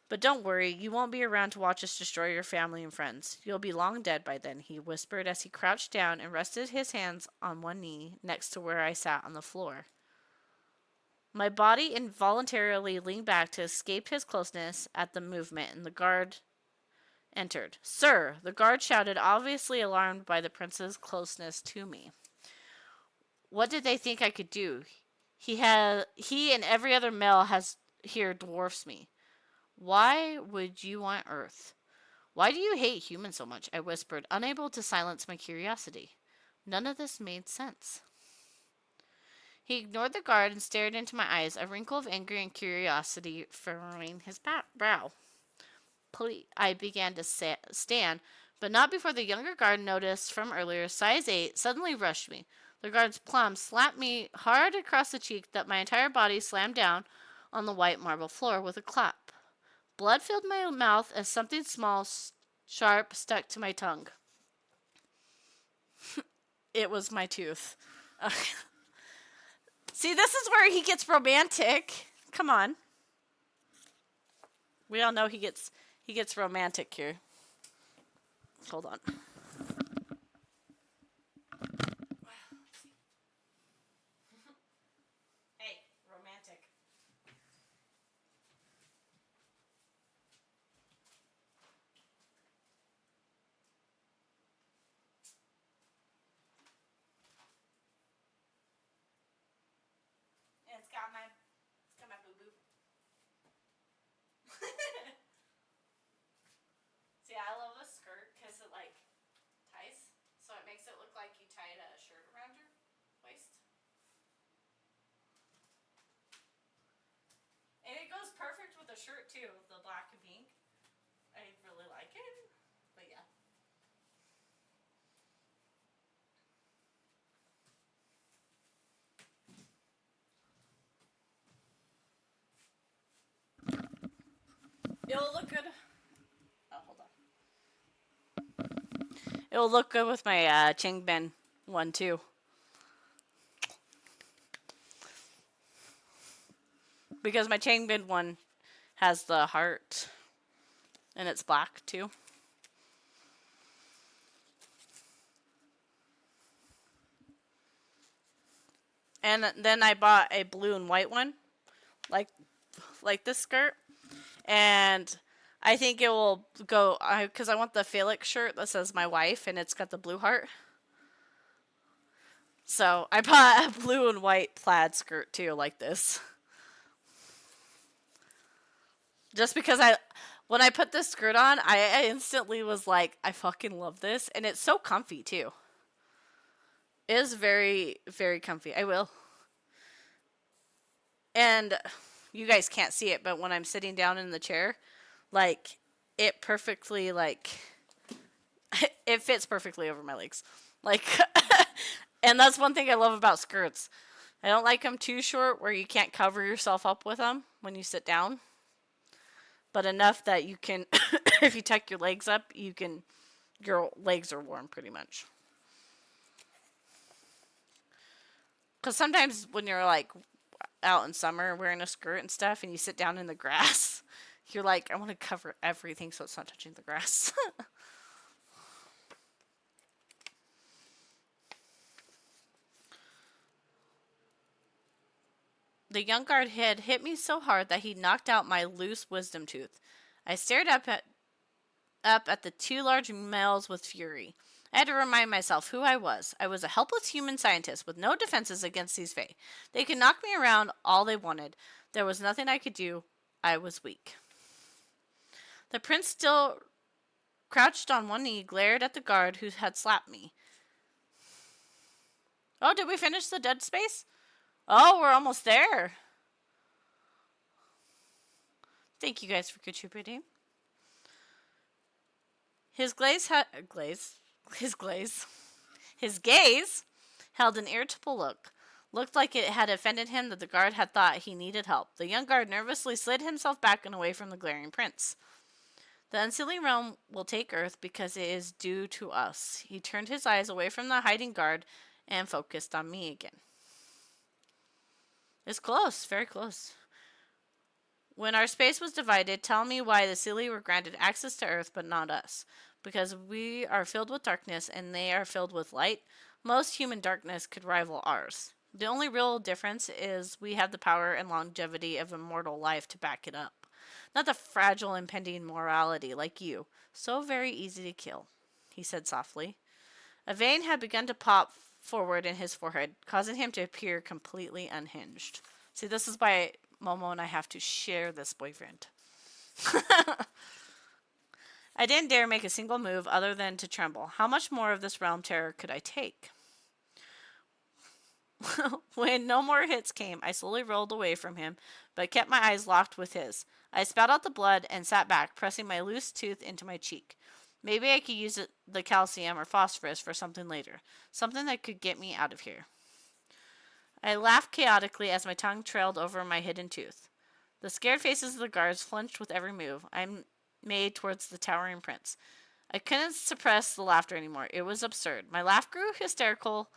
Speaker 3: But don't worry, you won't be around to watch us destroy your family and friends. You'll be long dead by then, he whispered as he crouched down and rested his hands on one knee next to where I sat on the floor. My body involuntarily leaned back to escape his closeness at the movement, and the guard entered. Sir, the guard shouted, obviously alarmed by the prince's closeness to me. What did they think I could do? He and every other male has here dwarfs me. Why would you want Earth? Why do you hate humans so much? I whispered, unable to silence my curiosity. None of this made sense. He ignored the guard and stared into my eyes, a wrinkle of anger and curiosity furrowing his brow. I began to stand, but not before the younger guard noticed from earlier, size 8, suddenly rushed me. The guard's plum slapped me hard across the cheek that my entire body slammed down on the white marble floor with a clap. Blood filled my mouth as something small, sharp, stuck to my tongue. It was my tooth. See, this is where he gets romantic. Come on. We all know he gets romantic here. Hold on. Hey, romantic. And it's got my boo-boo. See, I love this skirt because it ties, so it makes it look like you tied a shirt around your waist. And it goes perfect with the shirt too, the black and pink. I really like it, but yeah. It'll look good. Oh, hold on. It'll look good with my Chingbin one too. Because my Changbin one has the heart, and it's black too. And then I bought a blue and white one, like this skirt, and I think it will go because I want the Felix shirt that says my wife, and it's got the blue heart. So I bought a blue and white plaid skirt too, like this. Just because when I put this skirt on, I instantly was like, I fucking love this. And it's so comfy too. It is very, very comfy. I will. And you guys can't see it, but when I'm sitting down in the chair, like, it perfectly, like, it fits perfectly over my legs. Like, and that's one thing I love about skirts. I don't like them too short where you can't cover yourself up with them when you sit down. But enough that you can, if you tuck your legs up, your legs are warm pretty much. Because sometimes when you're like out in summer wearing a skirt and stuff and you sit down in the grass, you're like, I want to cover everything so it's not touching the grass. The young guard had hit me so hard that he knocked out my loose wisdom tooth. I stared up at the two large males with fury. I had to remind myself who I was. I was a helpless human scientist with no defenses against these Fae. They could knock me around all they wanted. There was nothing I could do. I was weak. The prince, still crouched on one knee, glared at the guard who had slapped me. Oh, did we finish the dead space? Oh, we're almost there. Thank you guys for contributing. His gaze held an irritable look. Looked like it had offended him that the guard had thought he needed help. The young guard nervously slid himself back and away from the glaring prince. The unseelie realm will take Earth because it is due to us. He turned his eyes away from the hiding guard and focused on me again. It's close, very close. When our space was divided, tell me why the Seelie were granted access to Earth but not us. Because we are filled with darkness and they are filled with light. Most human darkness could rival ours. The only real difference is we have the power and longevity of immortal life to back it up. Not the fragile impending morality like you. So very easy to kill, he said softly. A vein had begun to pop forward in his forehead, causing him to appear completely unhinged. See, this is why Momo and I have to share this boyfriend. I didn't dare make a single move other than to tremble. How much more of this realm terror could I take? When no more hits came, I slowly rolled away from him, but kept my eyes locked with his. I spat out the blood and sat back, pressing my loose tooth into my cheek. Maybe I could use the calcium or phosphorus for something later. Something that could get me out of here. I laughed chaotically as my tongue trailed over my hidden tooth. The scared faces of the guards flinched with every move I made towards the towering prince. I couldn't suppress the laughter anymore. It was absurd. My laugh grew hysterical,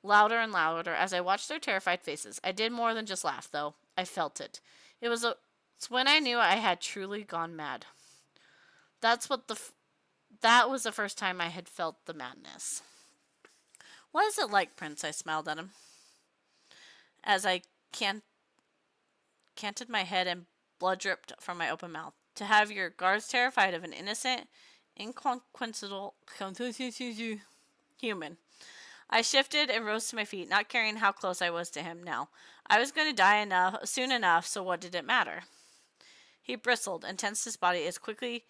Speaker 3: louder and louder as I watched their terrified faces. I did more than just laugh, though. I felt it. It's when I knew I had truly gone mad. That was the first time I had felt the madness. What is it like, Prince? I smiled at him. As I canted my head and blood dripped from my open mouth. To have your guards terrified of an innocent, inconsequential human. I shifted and rose to my feet, not caring how close I was to him now. I was going to die soon enough, so what did it matter? He bristled and tensed his body as quickly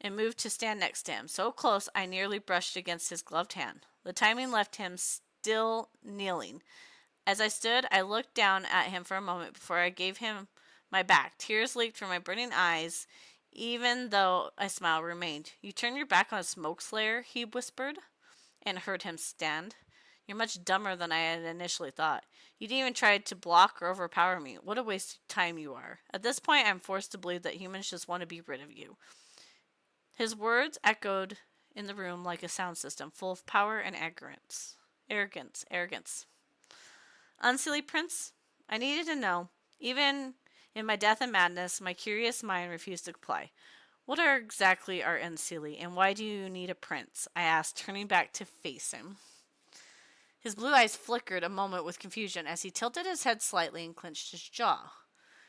Speaker 3: and moved to stand next to him, so close I nearly brushed against his gloved hand. The timing left him still kneeling. As I stood, I looked down at him for a moment before I gave him my back. Tears leaked from my burning eyes, even though a smile remained. You turn your back on a smoke slayer, he whispered, and heard him stand. You're much dumber than I had initially thought. You didn't even try to block or overpower me. What a waste of time you are. At this point, I'm forced to believe that humans just want to be rid of you. His words echoed in the room like a sound system, full of power and arrogance. Unseelie Prince, I needed to know. Even in my death and madness, my curious mind refused to comply. What exactly are Unseelie, and why do you need a prince? I asked, turning back to face him. His blue eyes flickered a moment with confusion as he tilted his head slightly and clenched his jaw.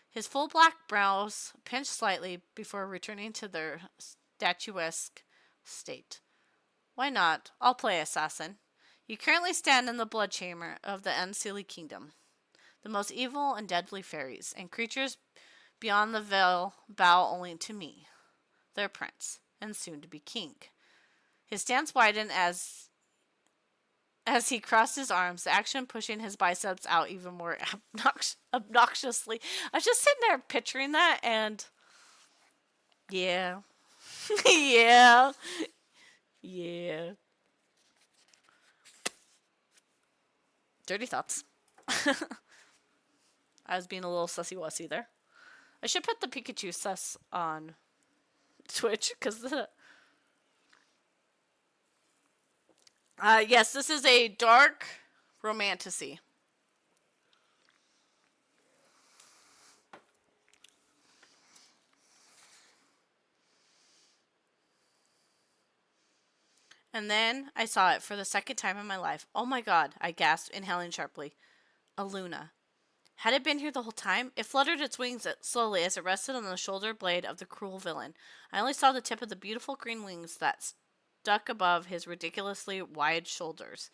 Speaker 3: His full black brows pinched slightly before returning to their statuesque state. Why not? I'll play assassin. You currently stand in the blood chamber of the Unseelie Kingdom. The most evil and deadly fairies and creatures beyond the veil bow only to me, their prince, and soon to be king. His stance widened as he crossed his arms, the action pushing his biceps out even more obnoxiously. I was just sitting there picturing that, and yeah. Yeah. Yeah. Dirty thoughts. I was being a little sussy-wussy there. I should put the Pikachu sus on Twitch, because yes, this is a dark romantasy. And then I saw it for the second time in my life. Oh my god, I gasped, inhaling sharply. A Luna. Had it been here the whole time? It fluttered its wings slowly as it rested on the shoulder blade of the cruel villain. I only saw the tip of the beautiful green wings that stuck above his ridiculously wide shoulders.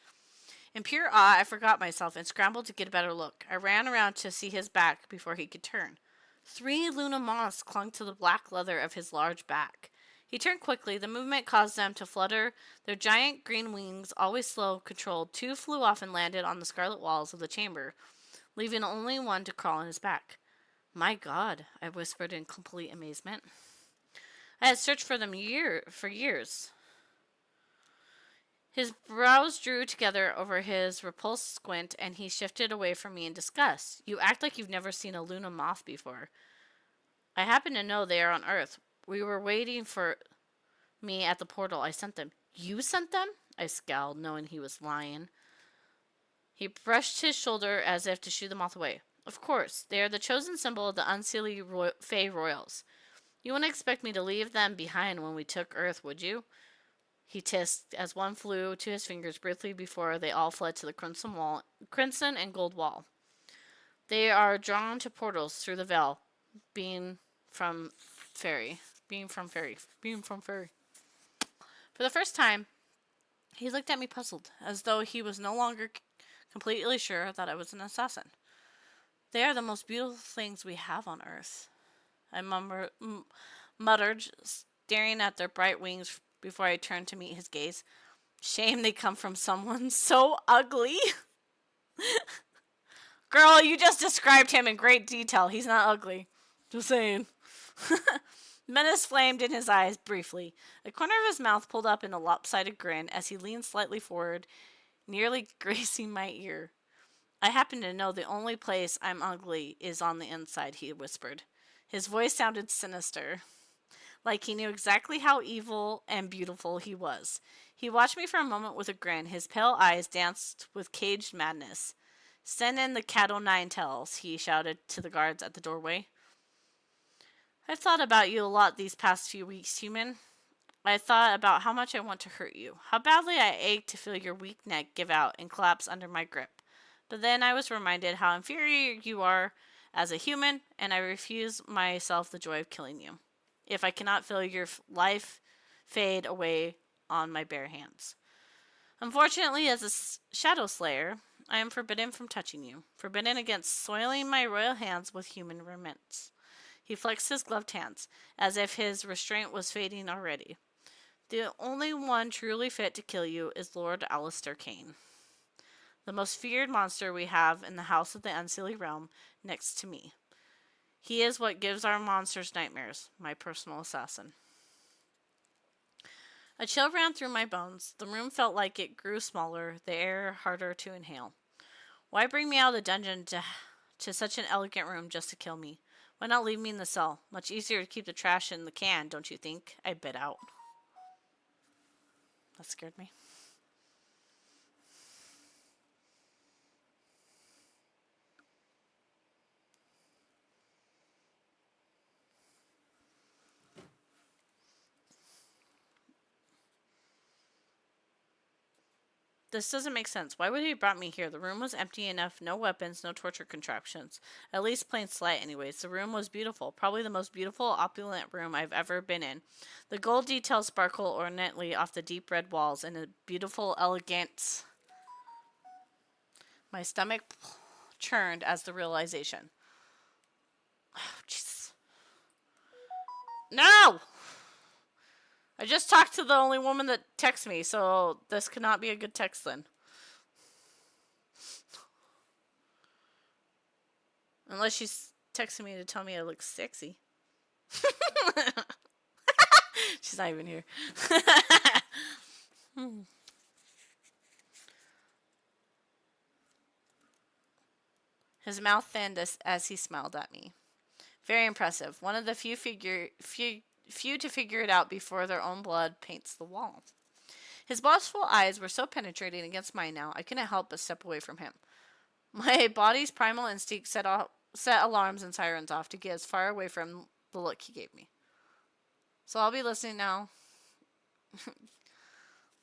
Speaker 3: In pure awe, I forgot myself and scrambled to get a better look. I ran around to see his back before he could turn. 3 Luna moths clung to the black leather of his large back. He turned quickly. The movement caused them to flutter. Their giant green wings, always slow, controlled. 2 flew off and landed on the scarlet walls of the chamber, leaving only one to crawl on his back. My God, I whispered in complete amazement. I had searched for them for years. His brows drew together over his repulsed squint, and he shifted away from me in disgust. You act like you've never seen a Luna moth before. I happen to know they are on Earth. We were waiting for me at the portal. I sent them. You sent them? I scowled, knowing he was lying. He brushed his shoulder as if to shoo the moth away. Of course, they are the chosen symbol of the Unseelie Fae Royals. You wouldn't expect me to leave them behind when we took Earth, would you? He hissed as one flew to his fingers briefly before they all fled to the crimson and gold wall. They are drawn to portals through the veil, being from fairy. For the first time, he looked at me puzzled, as though he was no longer completely sure that I was an assassin. They are the most beautiful things we have on Earth, I muttered, staring at their bright wings before I turned to meet his gaze. Shame they come from someone so ugly. Girl, you just described him in great detail. He's not ugly. Just saying. Menace flamed in his eyes briefly. A corner of his mouth pulled up in a lopsided grin as he leaned slightly forward, nearly grazing my ear. I happen to know the only place I'm ugly is on the inside, he whispered. His voice sounded sinister, like he knew exactly how evil and beautiful he was. He watched me for a moment with a grin. His pale eyes danced with caged madness. Send in the cattle 9 tails, he shouted to the guards at the doorway. I've thought about you a lot these past few weeks, human. I thought about how much I want to hurt you, how badly I ache to feel your weak neck give out and collapse under my grip. But then I was reminded how inferior you are as a human, and I refuse myself the joy of killing you, if I cannot feel your life fade away on my bare hands. Unfortunately, as a shadow slayer, I am forbidden from touching you, forbidden against soiling my royal hands with human remnants. He flexed his gloved hands, as if his restraint was fading already. The only one truly fit to kill you is Lord Alistair Kane, the most feared monster we have in the House of the Unseelie Realm, next to me. He is what gives our monsters nightmares, my personal assassin. A chill ran through my bones. The room felt like it grew smaller, the air harder to inhale. Why bring me out of the dungeon to such an elegant room just to kill me? Why not leave me in the cell? Much easier to keep the trash in the can, don't you think? I bit out. That scared me. This doesn't make sense. Why would he have brought me here? The room was empty enough, no weapons, no torture contraptions. At least plain sight anyways. The room was beautiful. Probably the most beautiful, opulent room I've ever been in. The gold details sparkle ornately off the deep red walls, and a beautiful, elegant My stomach churned as the realization. Oh, Jesus. No! I just talked to the only woman that texts me, so this could not be a good text then. Unless she's texting me to tell me I look sexy. She's not even here. His mouth thinned as he smiled at me. Very impressive. One of the few to figure it out before their own blood paints the wall. His watchful eyes were so penetrating against mine now, I couldn't help but step away from him. My body's primal instinct set alarms and sirens off to get as far away from the look he gave me. So I'll be listening now.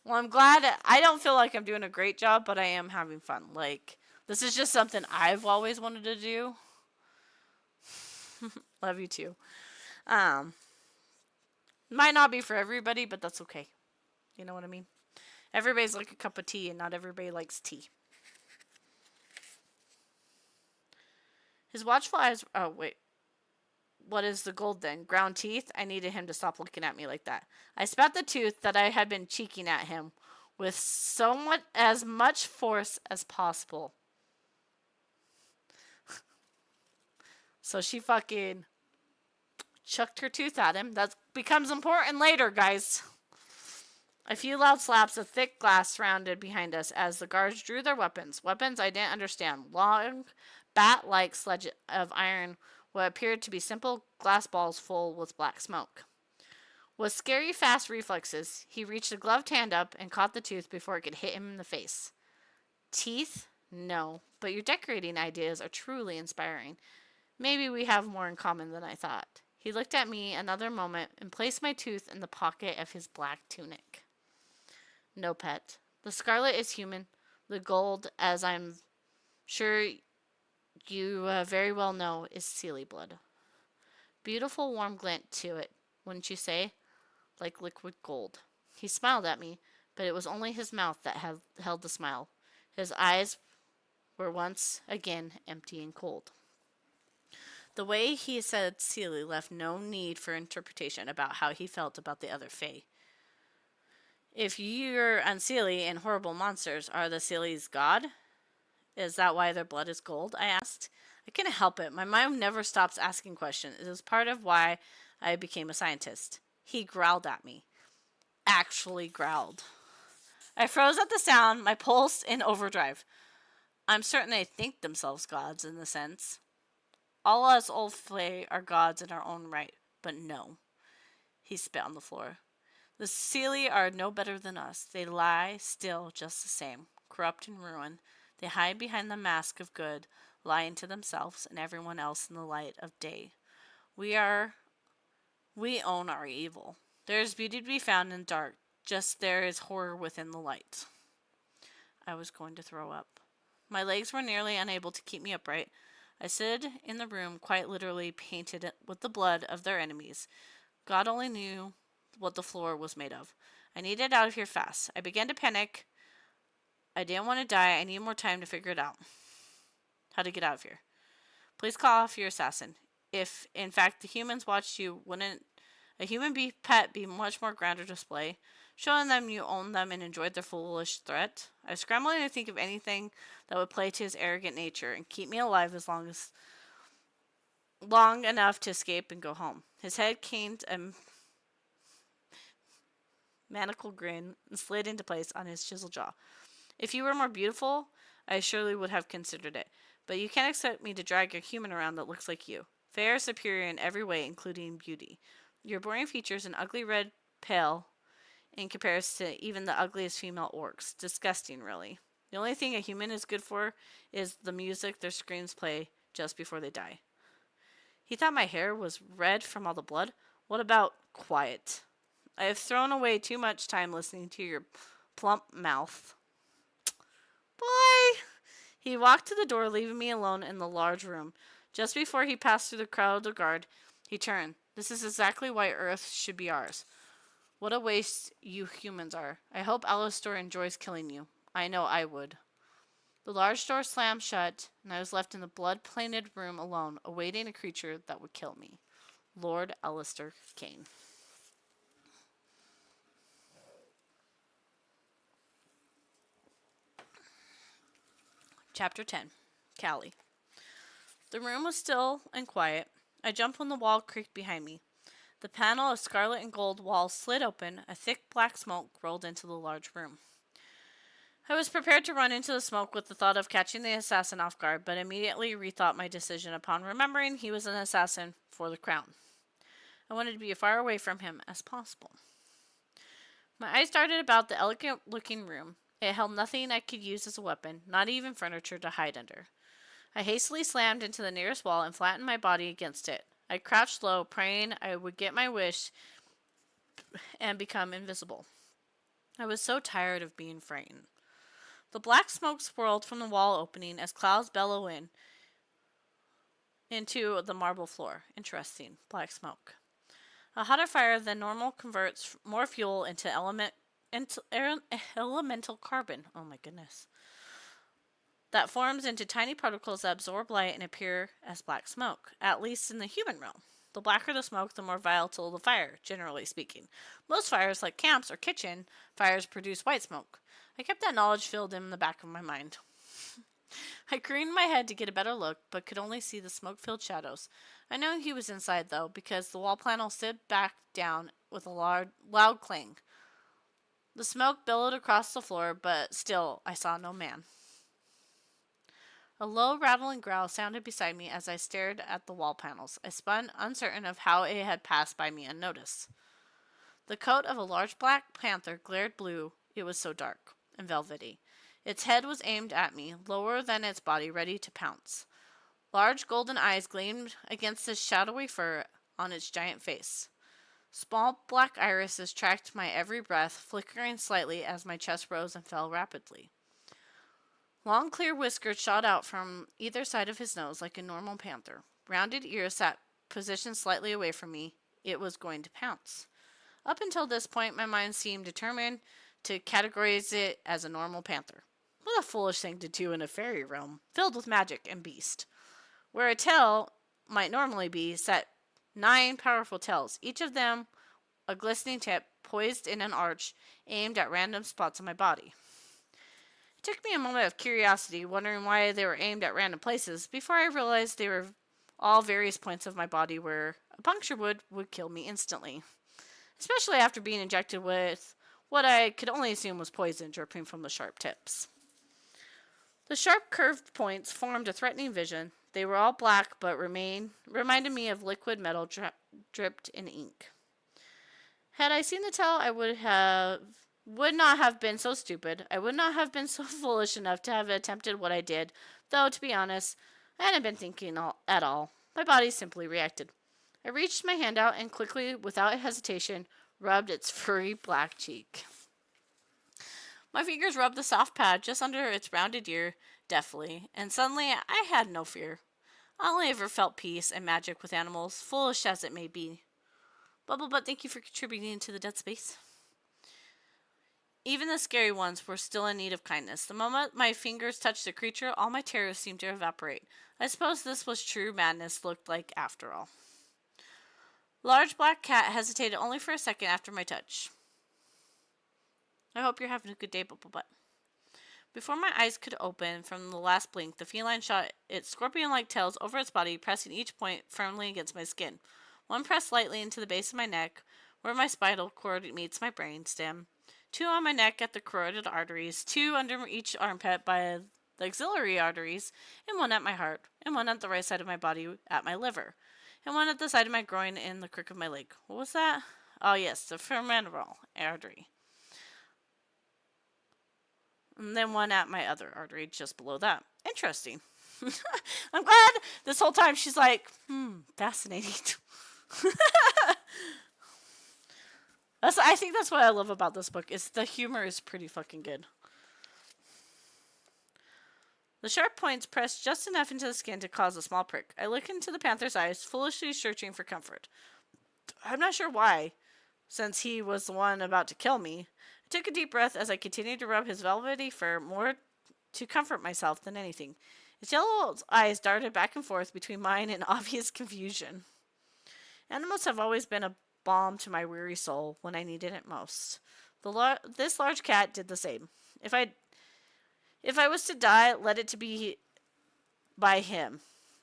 Speaker 3: Well, I'm glad. I don't feel like I'm doing a great job, but I am having fun. Like, this is just something I've always wanted to do. Love you too. Might not be for everybody, but that's okay. You know what I mean? Everybody's like a cup of tea, and not everybody likes tea. His watchful eyes... Oh, wait. What is the gold then? Ground teeth? I needed him to stop looking at me like that. I spat the tooth that I had been cheeking at him with as much force as possible. So she fucking chucked her tooth at him. That becomes important later, guys. A few loud slaps of thick glass surrounded behind us as the guards drew their weapons. Weapons I didn't understand. Long, bat-like sledge of iron, what appeared to be simple glass balls full with black smoke. With scary fast reflexes, he reached a gloved hand up and caught the tooth before it could hit him in the face. Teeth? No, but your decorating ideas are truly inspiring. Maybe we have more in common than I thought. He looked at me another moment and placed my tooth in the pocket of his black tunic. No, pet. The scarlet is human. The gold, as I'm sure you very well know, is Seelie blood. Beautiful warm glint to it, wouldn't you say? Like liquid gold. He smiled at me, but it was only his mouth that held the smile. His eyes were once again empty and cold. The way he said Seelie left no need for interpretation about how he felt about the other Fae. If you're unseelie and horrible monsters, are the Seelies God? Is that why their blood is gold? I asked. I couldn't help it. My mind never stops asking questions. It was part of why I became a scientist. He growled at me. Actually growled. I froze at the sound, my pulse in overdrive. I'm certain they think themselves gods in the sense. All us old Fae are gods in our own right, but no. He spit on the floor. The Seelie are no better than us. They lie still just the same, corrupt and ruined. They hide behind the mask of good, lying to themselves and everyone else in the light of day. We own our evil. There is beauty to be found in dark, just there is horror within the light. I was going to throw up. My legs were nearly unable to keep me upright. I stood in the room, quite literally painted with the blood of their enemies. God only knew what the floor was made of. I needed out of here fast. I began to panic. I didn't want to die. I needed more time to figure it out. How to get out of here. Please call off your assassin. If, in fact, the humans watched you, wouldn't a human pet be much more grander display? Showing them you owned them and enjoyed their foolish threat? I was scrambling to think of anything that would play to his arrogant nature and keep me alive as long enough to escape and go home. His head caned a maniacal grin and slid into place on his chiseled jaw. If you were more beautiful, I surely would have considered it. But you can't expect me to drag a human around that looks like you. Fair is superior in every way, including beauty. Your boring features and ugly red pale in comparison to even the ugliest female orcs. Disgusting, really. The only thing a human is good for is the music their screams play just before they die. He thought my hair was red from all the blood. What about quiet? I have thrown away too much time listening to your plump mouth. Boy! He walked to the door, leaving me alone in the large room. Just before he passed through the crowd of guard, he turned. This is exactly why Earth should be ours. What a waste you humans are. I hope Alastor enjoys killing you. I know I would. The large door slammed shut, and I was left in the blood-painted room alone, awaiting a creature that would kill me. Lord Alistair Kane. Chapter 10. Callie. The room was still and quiet. I jumped when the wall creaked behind me. The panel of scarlet and gold walls slid open. A thick black smoke rolled into the large room. I was prepared to run into the smoke with the thought of catching the assassin off guard, but immediately rethought my decision upon remembering he was an assassin for the crown. I wanted to be as far away from him as possible. My eyes darted about the elegant-looking room. It held nothing I could use as a weapon, not even furniture to hide under. I hastily slammed into the nearest wall and flattened my body against it. I crouched low, praying I would get my wish and become invisible. I was so tired of being frightened. The black smoke swirled from the wall opening as clouds bellow into the marble floor. Interesting. Black smoke. A hotter fire than normal converts more fuel into elemental carbon. Oh my goodness. That forms into tiny particles that absorb light and appear as black smoke, at least in the human realm. The blacker the smoke, the more volatile the fire, generally speaking. Most fires, like camps or kitchen fires, produce white smoke. I kept that knowledge filled in the back of my mind. I craned my head to get a better look, but could only see the smoke-filled shadows. I knew he was inside, though, because the wall panel slid back down with a loud clang. The smoke billowed across the floor, but still I saw no man. A low, rattling growl sounded beside me as I stared at the wall panels. I spun, uncertain of how it had passed by me unnoticed. The coat of a large black panther glared blue. It was so dark and velvety. Its head was aimed at me, lower than its body, ready to pounce. Large golden eyes gleamed against the shadowy fur on its giant face. Small black irises tracked my every breath, flickering slightly as my chest rose and fell rapidly. Long, clear whiskers shot out from either side of his nose like a normal panther. Rounded ears sat positioned slightly away from me. It was going to pounce. Up until this point, my mind seemed determined to categorize it as a normal panther. What a foolish thing to do in a fairy realm, filled with magic and beast. Where a tail might normally be, sat 9 powerful tails, each of them a glistening tip poised in an arch aimed at random spots on my body. It took me a moment of curiosity, wondering why they were aimed at random places, before I realized they were all various points of my body where a puncture would kill me instantly, especially after being injected with what I could only assume was poison dripping from the sharp tips. The sharp curved points formed a threatening vision. They were all black, but reminded me of liquid metal dripped in ink. Had I seen the tail, I would not have been so stupid. I would not have been so foolish enough to have attempted what I did, though, to be honest, I hadn't been thinking at all. My body simply reacted. I reached my hand out and quickly, without hesitation, rubbed its furry black cheek. My fingers rubbed the soft pad just under its rounded ear deftly, and suddenly I had no fear. I only ever felt peace and magic with animals, foolish as it may be. Bubblebutt, thank you for contributing to the dead space. Even the scary ones were still in need of kindness. The moment my fingers touched the creature, all my terror seemed to evaporate. I suppose this was true madness looked like after all. Large black cat hesitated only for a second after my touch. I hope you're having a good day, Bubblebutt. Before my eyes could open from the last blink, the feline shot its scorpion-like tails over its body, pressing each point firmly against my skin. One pressed lightly into the base of my neck, where my spinal cord meets my brain stem. 2 on my neck at the carotid arteries, 2 under each armpit by the axillary arteries, and 1 at my heart, and 1 at the right side of my body at my liver, and 1 at the side of my groin in the crook of my leg. What was that? Oh yes, the femoral artery. And then 1 at my other artery just below that. Interesting. I'm glad this whole time she's like, fascinating. I think that's what I love about this book, is the humor is pretty fucking good. The sharp points pressed just enough into the skin to cause a small prick. I looked into the panther's eyes, foolishly searching for comfort. I'm not sure why, since he was the one about to kill me. I took a deep breath as I continued to rub his velvety fur more to comfort myself than anything. Its yellow eyes darted back and forth between mine in obvious confusion. Animals have always been a balm to my weary soul when I needed it most. This large cat did the same. If I was to die, let it to be by him,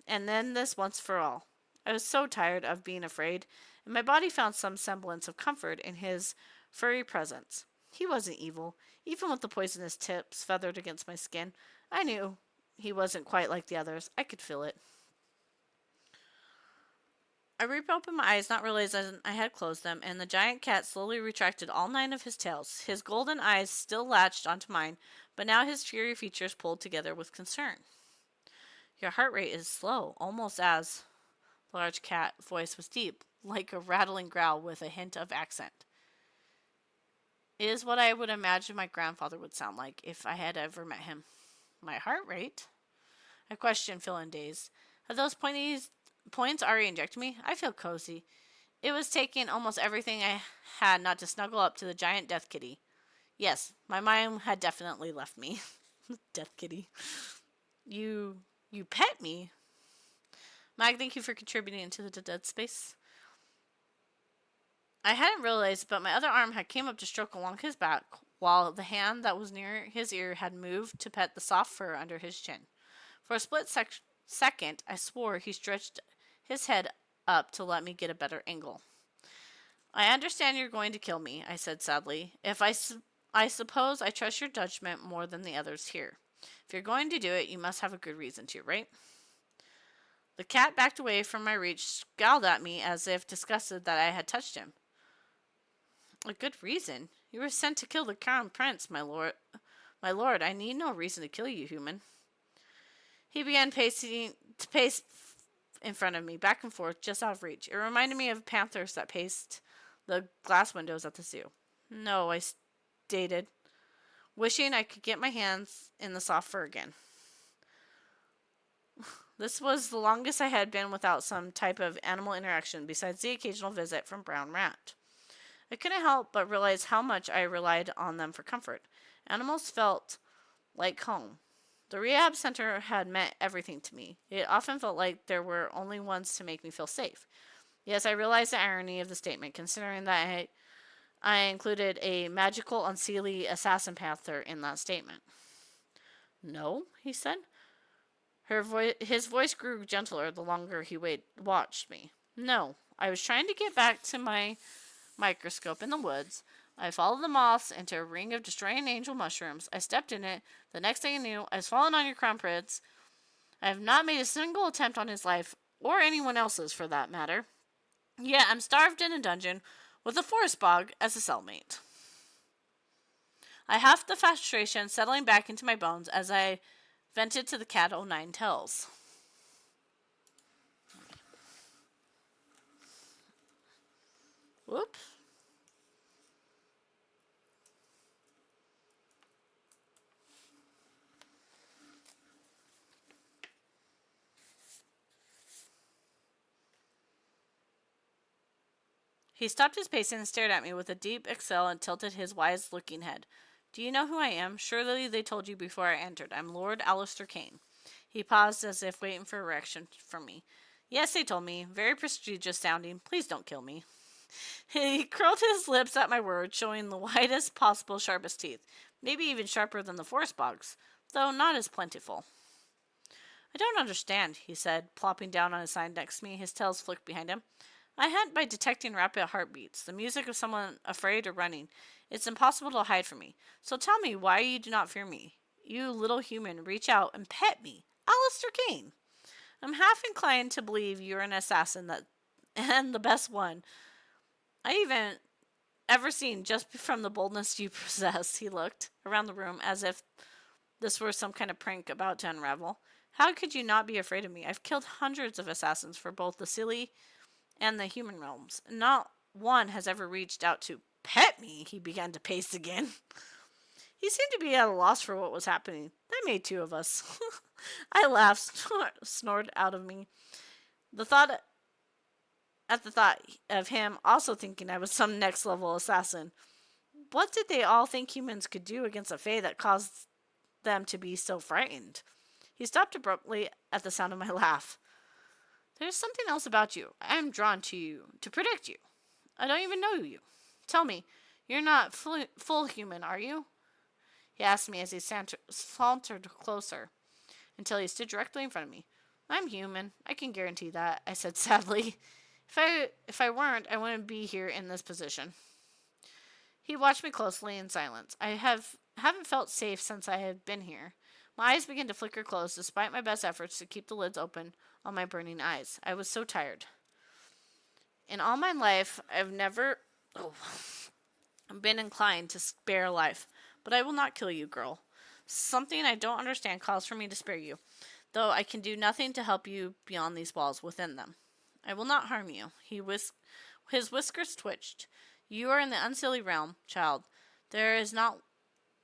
Speaker 3: and then this once for all. I was so tired of being afraid, and my body found some semblance of comfort in his furry presence. He wasn't evil, even with the poisonous tips feathered against my skin. I knew he wasn't quite like the others. I could feel it. I reopened my eyes, not realizing I had closed them, and the giant cat slowly retracted all 9 of his tails. His golden eyes still latched onto mine, but now his furry features pulled together with concern. Your heart rate is slow, almost as... The large cat voice was deep, like a rattling growl with a hint of accent. It is what I would imagine my grandfather would sound like if I had ever met him. My heart rate? I questioned, feeling dazed. Have those points already injected me? I feel cozy. It was taking almost everything I had not to snuggle up to the giant death kitty. Yes, my mind had definitely left me. Death kitty. You pet me? Mag, thank you for contributing to the dead space. I hadn't realized, but my other arm had came up to stroke along his back, while the hand that was near his ear had moved to pet the soft fur under his chin. For a split second, I swore he stretched his head up to let me get a better angle. I understand you're going to kill me, I said sadly. I suppose I trust your judgment more than the others here. If you're going to do it, you must have a good reason to, right? The cat backed away from my reach, scowled at me as if disgusted that I had touched him. A good reason? You were sent to kill the crown prince, my lord. My lord, I need no reason to kill you, human. He began to pace in front of me, back and forth, just out of reach. It reminded me of panthers that paced the glass windows at the zoo. No, I stated, wishing I could get my hands in the soft fur again. This was the longest I had been without some type of animal interaction, besides the occasional visit from Brown Rat. I couldn't help but realize how much I relied on them for comfort. Animals felt like home. The rehab center had meant everything to me. It often felt like there were only ones to make me feel safe. Yes, I realized the irony of the statement, considering that I included a magical, unseelie assassin panther in that statement. No, he said. His voice grew gentler the longer he watched me. No, I was trying to get back to my microscope in the woods. I followed the moths into a ring of destroying angel mushrooms. I stepped in it. The next thing I knew, I was falling on your crown prince. I have not made a single attempt on his life, or anyone else's for that matter. Yet I'm starved in a dungeon with a forest bog as a cellmate. I huffed the frustration settling back into my bones as I vented to the cat o' 9 tails. Whoops. He stopped his pacing and stared at me with a deep exhale and tilted his wise-looking head. Do you know who I am? Surely they told you before I entered. I'm Lord Alistair Kane. He paused as if waiting for a reaction from me. Yes, they told me. Very prestigious sounding. Please don't kill me. He curled his lips at my words, showing the widest possible, sharpest teeth. Maybe even sharper than the forest bogs, though not as plentiful. I don't understand, he said, plopping down on his side next to me, his tails flicked behind him. I hunt by detecting rapid heartbeats, the music of someone afraid or running. It's impossible to hide from me. So tell me why you do not fear me. You little human, reach out and pet me. Alistair Kane. I'm half inclined to believe you're an assassin and the best one I even ever seen just from the boldness you possess. He looked around the room as if this were some kind of prank about to unravel. How could you not be afraid of me? I've killed hundreds of assassins for both the silly and the human realms. Not one has ever reached out to pet me. He began to pace again. He seemed to be at a loss for what was happening. That made 2 of us. I laughed, snorted out of me. The thought of him also thinking I was some next level assassin. What did they all think humans could do against a fae that caused them to be so frightened. He stopped abruptly at the sound of my laugh. There's something else about you. I am drawn to you, to protect you. I don't even know you. Tell me, you're not full human, are you? He asked me as he sauntered closer, until he stood directly in front of me. I'm human. I can guarantee that, I said sadly. If I weren't, I wouldn't be here in this position. He watched me closely in silence. I haven't felt safe since I have been here. My eyes began to flicker closed, despite my best efforts to keep the lids open on my burning eyes. I was so tired. In all my life, I've never been inclined to spare life. But I will not kill you, girl. Something I don't understand calls for me to spare you, though I can do nothing to help you beyond these walls within them. I will not harm you. His whiskers twitched. You are in the unseelie realm, child. There is not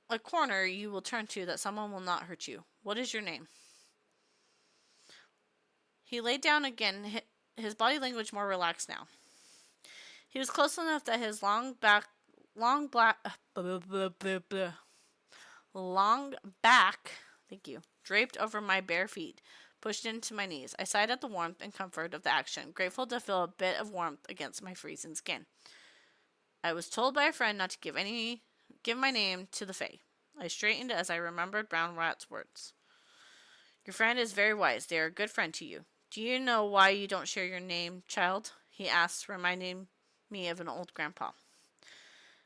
Speaker 3: a corner you will turn to that someone will not hurt you. What is your name? He laid down again, his body language more relaxed now. He was close enough that his long back, thank you, draped over my bare feet, pushed into my knees. I sighed at the warmth and comfort of the action, grateful to feel a bit of warmth against my freezing skin. I was told by a friend not to give my name to the Fae. I straightened as I remembered Brown Rat's words. Your friend is very wise. They are a good friend to you. Do you know why you don't share your name, child? He asked, reminding me of an old grandpa.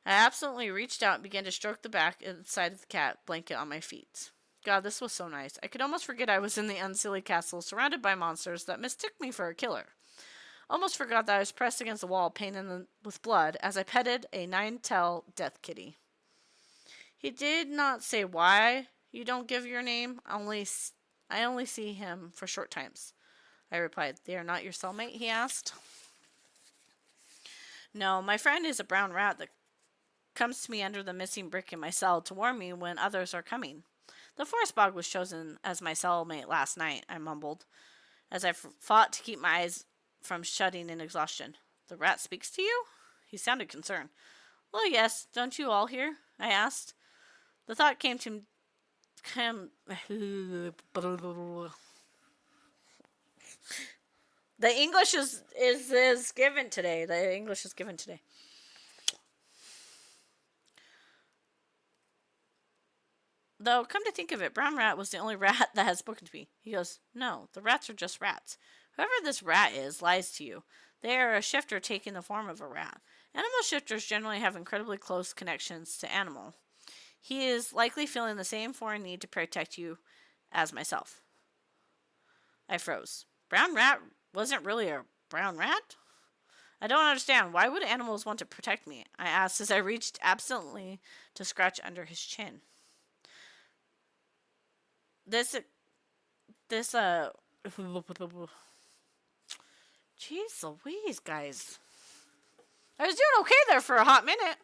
Speaker 3: I absolutely reached out and began to stroke the back and side of the cat blanket on my feet. God, this was so nice. I could almost forget I was in the unseelie castle, surrounded by monsters that mistook me for a killer. Almost forgot that I was pressed against the wall, painted with blood, as I petted a 9-tail death kitty. He did not say why you don't give your name. I only see him for short times. I replied. They are not your cellmate? He asked. No, my friend is a brown rat that comes to me under the missing brick in my cell to warn me when others are coming. The forest bog was chosen as my cellmate last night, I mumbled, as I fought to keep my eyes from shutting in exhaustion. The rat speaks to you? He sounded concerned. Well, yes, don't you all hear? I asked. The thought came to him. The English is given today. The English is given today. Though, come to think of it, Brown Rat was the only rat that had spoken to me. He goes, no, the rats are just rats. Whoever this rat is lies to you. They are a shifter taking the form of a rat. Animal shifters generally have incredibly close connections to animal. He is likely feeling the same foreign need to protect you as myself. I froze. Brown Rat wasn't really a brown rat? I don't understand. Why would animals want to protect me? I asked as I reached absently to scratch under his chin. Jeez Louise, guys. I was doing okay there for a hot minute.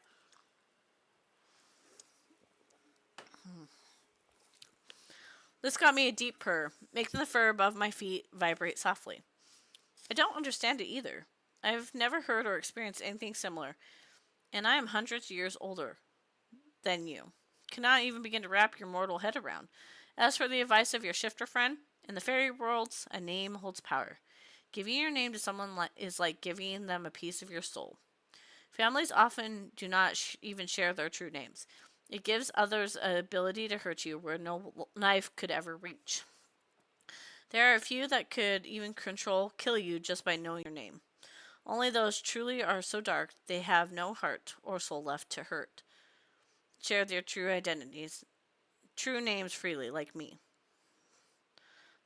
Speaker 3: This got me a deep purr, making the fur above my feet vibrate softly. I don't understand it either. I've never heard or experienced anything similar, and I am hundreds of years older than you. Cannot even begin to wrap your mortal head around. As for the advice of your shifter friend, in the fairy worlds, a name holds power. Giving your name to someone is like giving them a piece of your soul. Families often do not even share their true names. It gives others an ability to hurt you where no knife could ever reach. There are a few that could even kill you just by knowing your name. Only those truly are so dark they have no heart or soul left to hurt. Share their true identities, true names freely, like me.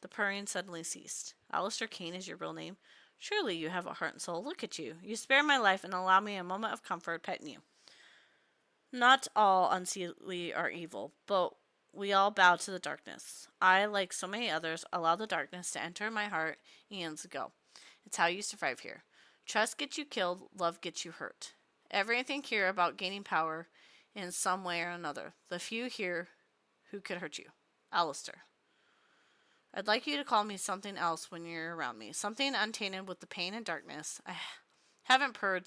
Speaker 3: The purring suddenly ceased. Alistair Kane is your real name? Surely you have a heart and soul. Look at you. You spare my life and allow me a moment of comfort petting you. Not all unseelie are evil, but we all bow to the darkness. I, like so many others, allow the darkness to enter my heart eons ago. It's how you survive here. Trust gets you killed, love gets you hurt. Everything here about gaining power in some way or another. The few here who could hurt you. Alistair. I'd like you to call me something else when you're around me. Something untainted with the pain and darkness. I haven't purred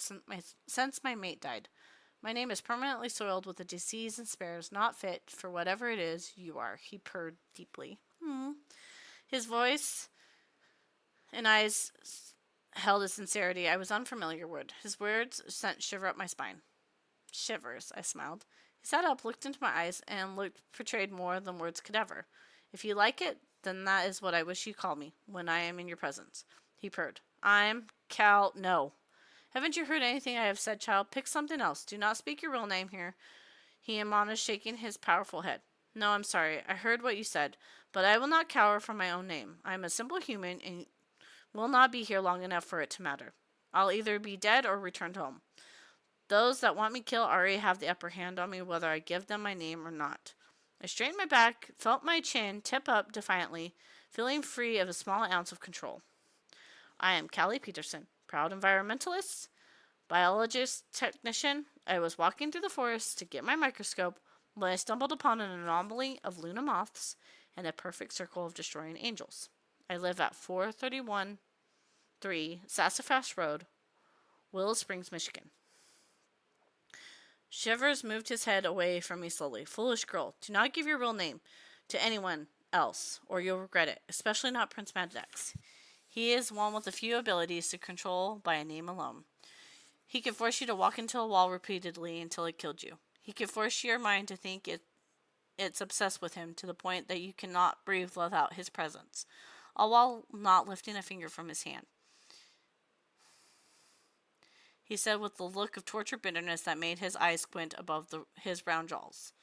Speaker 3: since my mate died. My name is permanently soiled with a disease and spares, not fit for whatever it is you are. He purred deeply. His voice and eyes held a sincerity I was unfamiliar with. His words sent shiver up my spine. Shivers, I smiled. He sat up, looked into my eyes, and looked portrayed more than words could ever. If you like it, then that is what I wish you call me when I am in your presence. He purred. I'm Cal. No. Haven't you heard anything I have said, child? Pick something else. Do not speak your real name here, he admonished, shaking his powerful head. No, I'm sorry. I heard what you said, but I will not cower from my own name. I am a simple human and will not be here long enough for it to matter. I'll either be dead or returned home. Those that want me killed already have the upper hand on me, whether I give them my name or not. I straightened my back, felt my chin tip up defiantly, feeling free of a small ounce of control. I am Callie Peterson, proud environmentalist, biologist, technician. I was walking through the forest to get my microscope when I stumbled upon an anomaly of Luna moths and a perfect circle of destroying angels. I live at 431-3 Sassafras Road, Willow Springs, Michigan. Shivers moved his head away from me slowly. Foolish girl, do not give your real name to anyone else, or you'll regret it, especially not Prince Maddox. He is one with a few abilities to control by a name alone. He could force you to walk into a wall repeatedly until it killed you. He could force your mind to think it's obsessed with him to the point that you cannot breathe without his presence, all while not lifting a finger from his hand. He said with the look of tortured bitterness that made his eyes squint above his round jaws.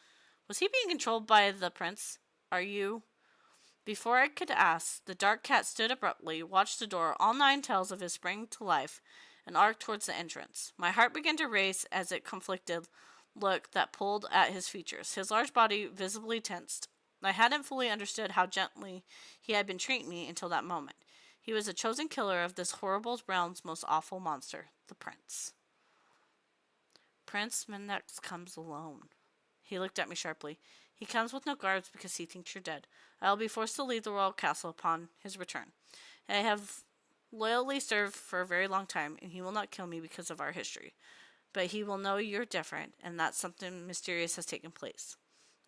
Speaker 3: Was he being controlled by the prince? Are you? Before I could ask, the dark cat stood abruptly, watched the door, all 9 tails of his spring to life, and arced towards the entrance. My heart began to race as it conflicted look that pulled at his features. His large body visibly tensed. I hadn't fully understood how gently he had been treating me until that moment. He was a chosen killer of this horrible realm's most awful monster, the prince. Prince Mindex comes alone. He looked at me sharply. He comes with no guards because he thinks you're dead. I will be forced to leave the royal castle upon his return. I have loyally served for a very long time, and he will not kill me because of our history. But he will know you're different, and that something mysterious has taken place.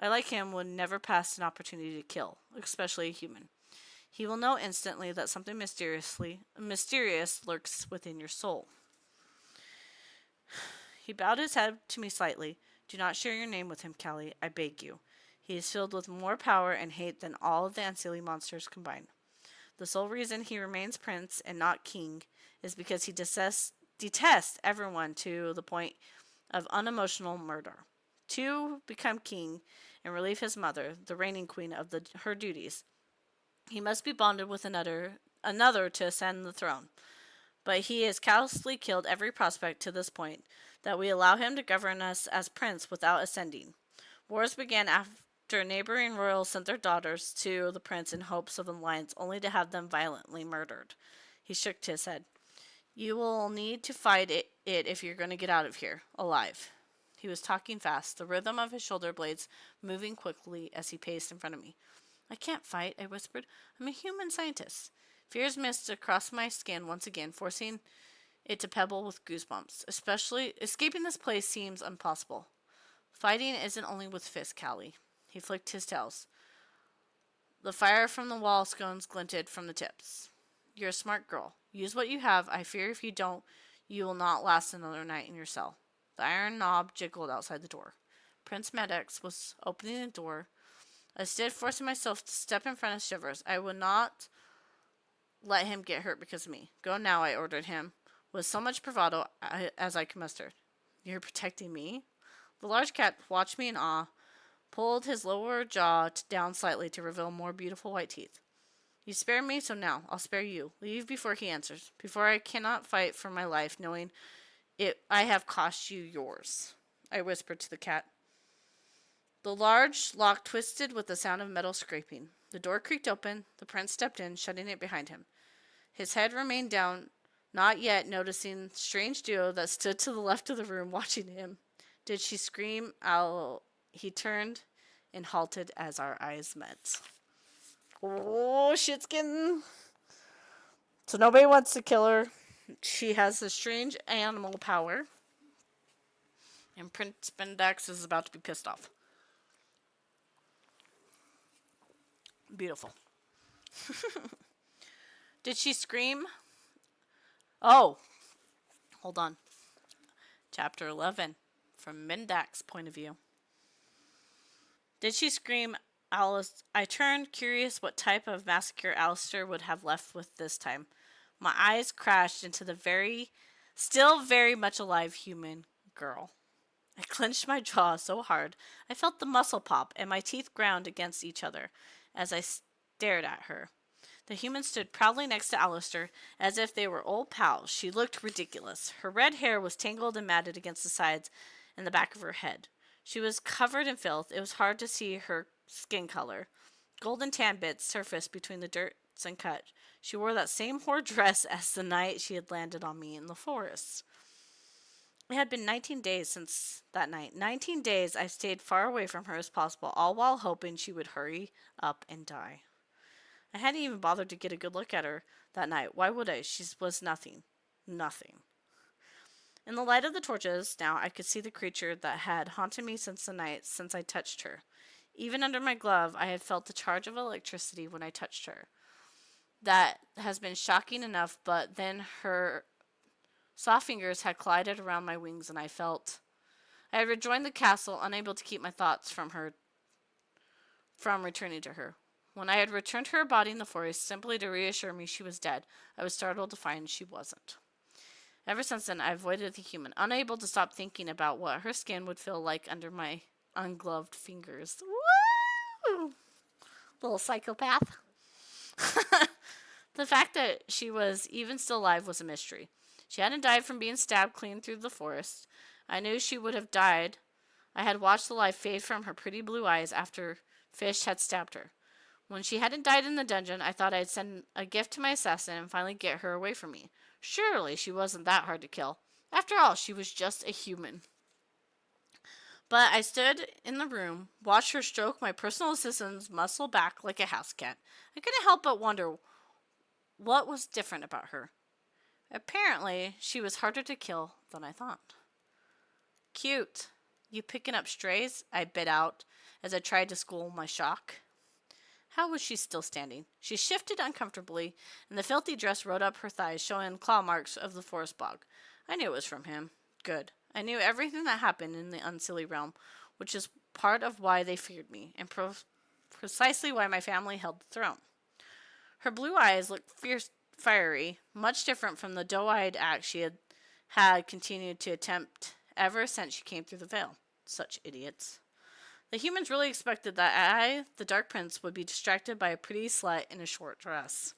Speaker 3: I, like him, would never pass an opportunity to kill, especially a human. He will know instantly that something mysterious lurks within your soul. He bowed his head to me slightly. Do not share your name with him, Callie, I beg you. He is filled with more power and hate than all of the Ancili monsters combined. The sole reason he remains prince and not king is because he detests everyone to the point of unemotional murder. To become king and relieve his mother, the reigning queen, of her duties, he must be bonded with another to ascend the throne. But he has callously killed every prospect to this point that we allow him to govern us as prince without ascending. Wars began after neighboring royals sent their daughters to the prince in hopes of an alliance, only to have them violently murdered. He shook his head. You will need to fight it if you're going to get out of here alive. He was talking fast, the rhythm of his shoulder blades moving quickly as he paced in front of me. I can't fight, I whispered. I'm a human scientist. Fears mist across my skin once again, forcing it to pebble with goosebumps. Especially, escaping this place seems impossible. Fighting isn't only with fists, Callie. He flicked his tails. The fire from the wall scones glinted from the tips. You're a smart girl. Use what you have. I fear if you don't, you will not last another night in your cell. The iron knob jiggled outside the door. Prince Maddox was opening the door. I stood, forcing myself to step in front of Shivers. I would not let him get hurt because of me. Go now, I ordered him, with so much bravado as I could muster. You're protecting me? The large cat watched me in awe, pulled his lower jaw down slightly to reveal more beautiful white teeth. You spared me, so now I'll spare you. Leave before he answers. Before I cannot fight for my life, knowing I have cost you yours, I whispered to the cat. The large lock twisted with the sound of metal scraping. The door creaked open. The prince stepped in, shutting it behind him. His head remained down, not yet noticing the strange duo that stood to the left of the room watching him. Did she scream out? He turned and halted as our eyes met. Oh, shit's getting... So nobody wants to kill her. She has a strange animal power. And Prince Bendax is about to be pissed off. Beautiful. Did she scream? Oh, hold on. Chapter 11. From Mendak's point of view. Did she scream, Alice? I turned, curious what type of massacre Alistair would have left with this time. My eyes crashed into the still very much alive human girl. I clenched my jaw so hard I felt the muscle pop and my teeth ground against each other as I stared at her. The human stood proudly next to Alistair as if they were old pals. She looked ridiculous. Her red hair was tangled and matted against the sides and the back of her head. She was covered in filth. It was hard to see her skin color. Golden tan bits surfaced between the dirt and cut. She wore that same whore dress as the night she had landed on me in the forest. It had been 19 days since that night. 19 days I stayed far away from her as possible, all while hoping she would hurry up and die. I hadn't even bothered to get a good look at her that night. Why would I? She was nothing. Nothing. In the light of the torches, now I could see the creature that had haunted me since the night since I touched her. Even under my glove, I had felt the charge of electricity when I touched her. That has been shocking enough, but then her soft fingers had glided around my wings, and I had rejoined the castle, unable to keep my thoughts from returning to her. When I had returned to her body in the forest, simply to reassure me she was dead, I was startled to find she wasn't. Ever since then, I avoided the human, unable to stop thinking about what her skin would feel like under my ungloved fingers. Woo! Little psychopath. The fact that she was even still alive was a mystery. She hadn't died from being stabbed clean through the forest. I knew she would have died. I had watched the life fade from her pretty blue eyes after Fish had stabbed her. When she hadn't died in the dungeon, I thought I'd send a gift to my assassin and finally get her away from me. Surely she wasn't that hard to kill. After all, she was just a human. But I stood in the room, watched her stroke my personal assistant's muscle back like a house cat. I couldn't help but wonder what was different about her. Apparently, she was harder to kill than I thought. Cute. You picking up strays? I bit out as I tried to school my shock. How was she still standing? She shifted uncomfortably, and the filthy dress rode up her thighs, showing claw marks of the forest bog. I knew it was from him. Good. I knew everything that happened in the Unsilly realm, which is part of why they feared me, and precisely why my family held the throne. Her blue eyes looked fiery, much different from the doe-eyed act she had continued to attempt ever since she came through the veil. Such idiots. The humans really expected that I, the Dark Prince, would be distracted by a pretty slut in a short dress.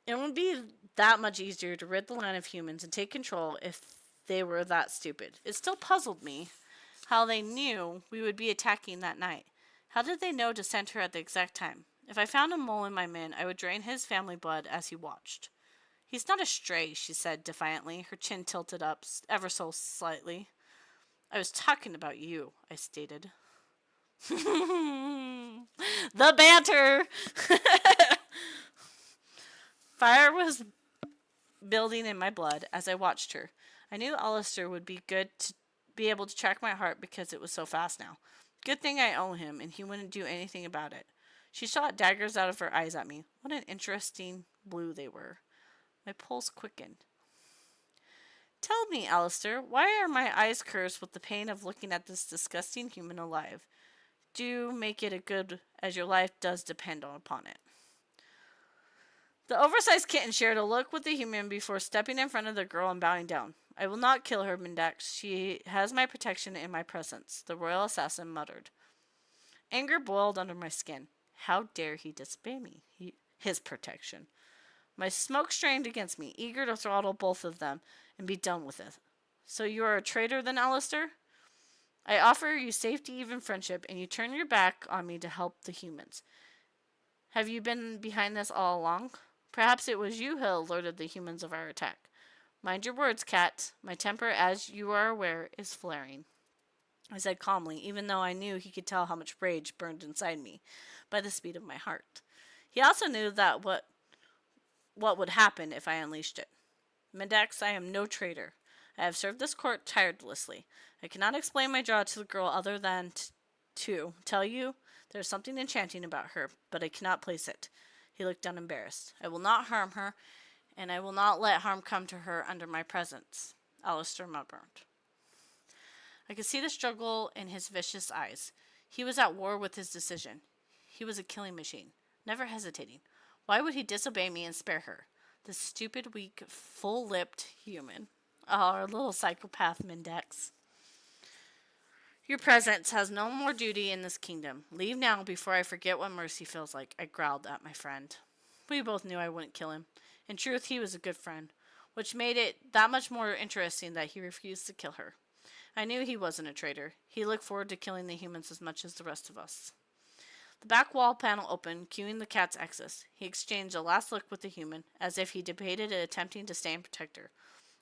Speaker 3: It would be that much easier to rid the land of humans and take control if they were that stupid. It still puzzled me how they knew we would be attacking that night. How did they know to send her at the exact time? If I found a mole in my men, I would drain his family blood as he watched. He's not a stray, she said defiantly, her chin tilted up ever so slightly. I was talking about you, I stated. The banter! Fire was building in my blood as I watched her. I knew Alistair would be good to be able to track my heart because it was so fast now. Good thing I owe him, and he wouldn't do anything about it. She shot daggers out of her eyes at me. What an interesting blue they were. My pulse quickened. Tell me, Alistair, why are my eyes cursed with the pain of looking at this disgusting human alive? Do make it as good as your life does depend upon it. The oversized kitten shared a look with the human before stepping in front of the girl and bowing down. I will not kill her, Mindax. She has my protection in my presence, the royal assassin muttered. Anger boiled under my skin. How dare he disobey me? His protection. My smoke strained against me, eager to throttle both of them and be done with it. So you are a traitor then, Alistair? I offer you safety, even friendship, and you turn your back on me to help the humans. Have you been behind this all along? Perhaps it was you who alerted the humans of our attack. Mind your words, cat. My temper, as you are aware, is flaring. I said calmly, even though I knew he could tell how much rage burned inside me by the speed of my heart. He also knew that what would happen if I unleashed it. Mindax, I am no traitor. I have served this court tirelessly. I cannot explain my draw to the girl other than to tell you there is something enchanting about her, but I cannot place it. He looked down embarrassed. I will not harm her, and I will not let harm come to her under my presence. Alistair murmured. I could see the struggle in his vicious eyes. He was at war with his decision. He was a killing machine, never hesitating. Why would he disobey me and spare her? This stupid, weak, full-lipped human. Oh, our little psychopath Mindex. Your presence has no more duty in this kingdom. Leave now before I forget what mercy feels like, I growled at my friend. We both knew I wouldn't kill him. In truth, he was a good friend, which made it that much more interesting that he refused to kill her. I knew he wasn't a traitor. He looked forward to killing the humans as much as the rest of us. The back wall panel opened, cueing the cat's exit. He exchanged a last look with the human, as if he debated attempting to stay and protect her.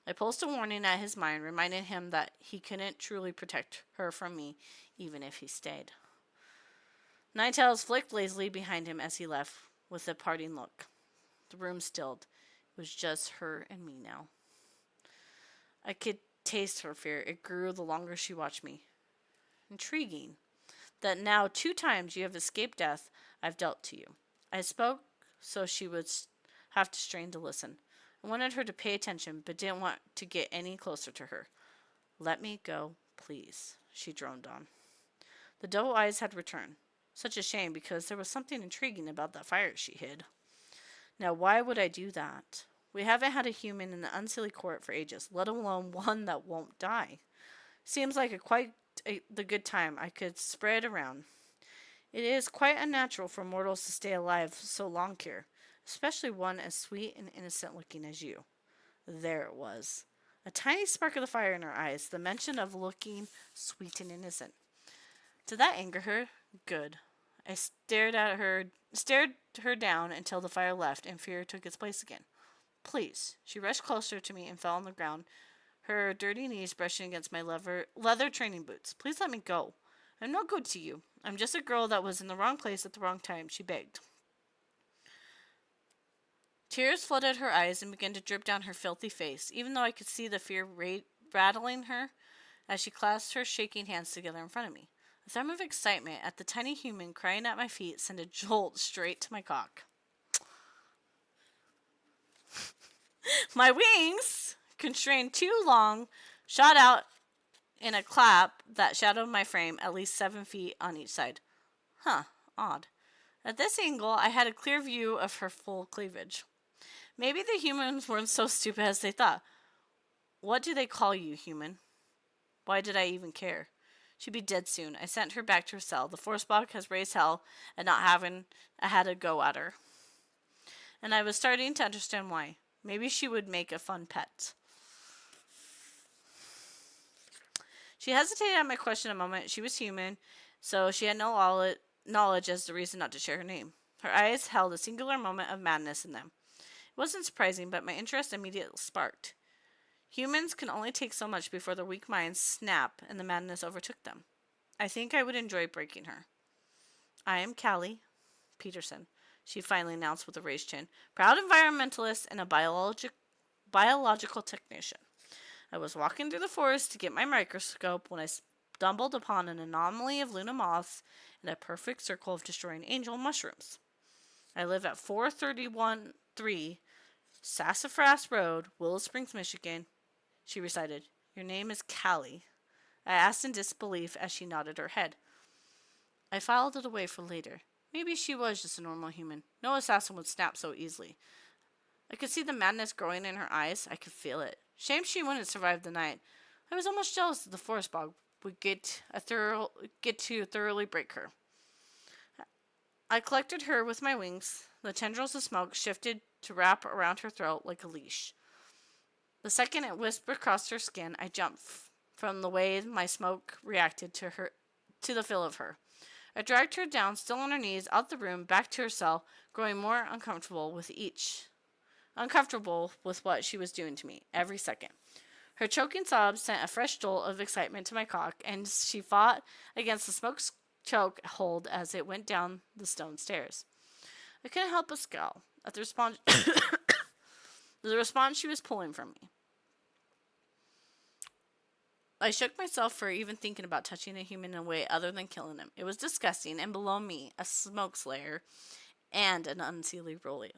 Speaker 3: I pulsed a warning at his mind, reminding him that he couldn't truly protect her from me, even if he stayed. Ninetales flicked lazily behind him as he left, with a parting look. The room stilled. It was just her and me now. I could taste her fear. It grew the longer she watched me. Intriguing. That now 2 times you have escaped death I've dealt to you. I spoke so she would have to strain to listen. I wanted her to pay attention, but didn't want to get any closer to her. Let me go, please, she droned on. The doe eyes had returned. Such a shame, because there was something intriguing about that fire she hid. Now, why would I do that? We haven't had a human in the Unseelie court for ages, let alone one that won't die. Seems like the good time I could spread around. It is quite unnatural for mortals to stay alive so long here, especially one as sweet and innocent looking as you. There it was. A tiny spark of the fire in her eyes, the mention of looking sweet and innocent. Did that anger her? Good. I stared her down until the fire left and fear took its place again. Please. She rushed closer to me and fell on the ground, her dirty knees brushing against my leather training boots. Please let me go. I'm no good to you. I'm just a girl that was in the wrong place at the wrong time, she begged. Tears flooded her eyes and began to drip down her filthy face, even though I could see the fear rattling her as she clasped her shaking hands together in front of me. A thrum of excitement at the tiny human crying at my feet sent a jolt straight to my cock. My wings, constrained too long, shot out in a clap that shadowed my frame at least 7 feet on each side. Odd. At this angle, I had a clear view of her full cleavage. Maybe the humans weren't so stupid as they thought. What do they call you, human? Why did I even care? She'd be dead soon. I sent her back to her cell. The Forsbog has raised hell at not having had a go at her. And I was starting to understand why. Maybe she would make a fun pet. She hesitated at my question a moment. She was human, so she had no knowledge as the reason not to share her name. Her eyes held a singular moment of madness in them. It wasn't surprising, but my interest immediately sparked. Humans can only take so much before their weak minds snap and the madness overtook them. I think I would enjoy breaking her. I am Callie Peterson, she finally announced with a raised chin, proud environmentalist and a biological technician. I was walking through the forest to get my microscope when I stumbled upon an anomaly of Luna moths and a perfect circle of destroying angel mushrooms. I live at 431-3 Sassafras Road, Willow Springs, Michigan. She recited, Your name is Callie. I asked in disbelief as she nodded her head. I filed it away for later. Maybe she was just a normal human. No assassin would snap so easily. I could see the madness growing in her eyes. I could feel it. Shame she wouldn't survive the night. I was almost jealous that the Forsbog would get to thoroughly break her. I collected her with my wings. The tendrils of smoke shifted to wrap around her throat like a leash. The second it whispered across her skin, I jumped from the way my smoke reacted to the feel of her. I dragged her down, still on her knees, out the room, back to her cell, growing more uncomfortable with what she was doing to me every second. Her choking sobs sent a fresh jolt of excitement to my cock, and she fought against the smoke choke hold as it went down the stone stairs. I couldn't help but scowl at the response she was pulling from me. I shook myself for even thinking about touching a human in a way other than killing him. It was disgusting, and below me, a smoke slayer and an unseelie rolly.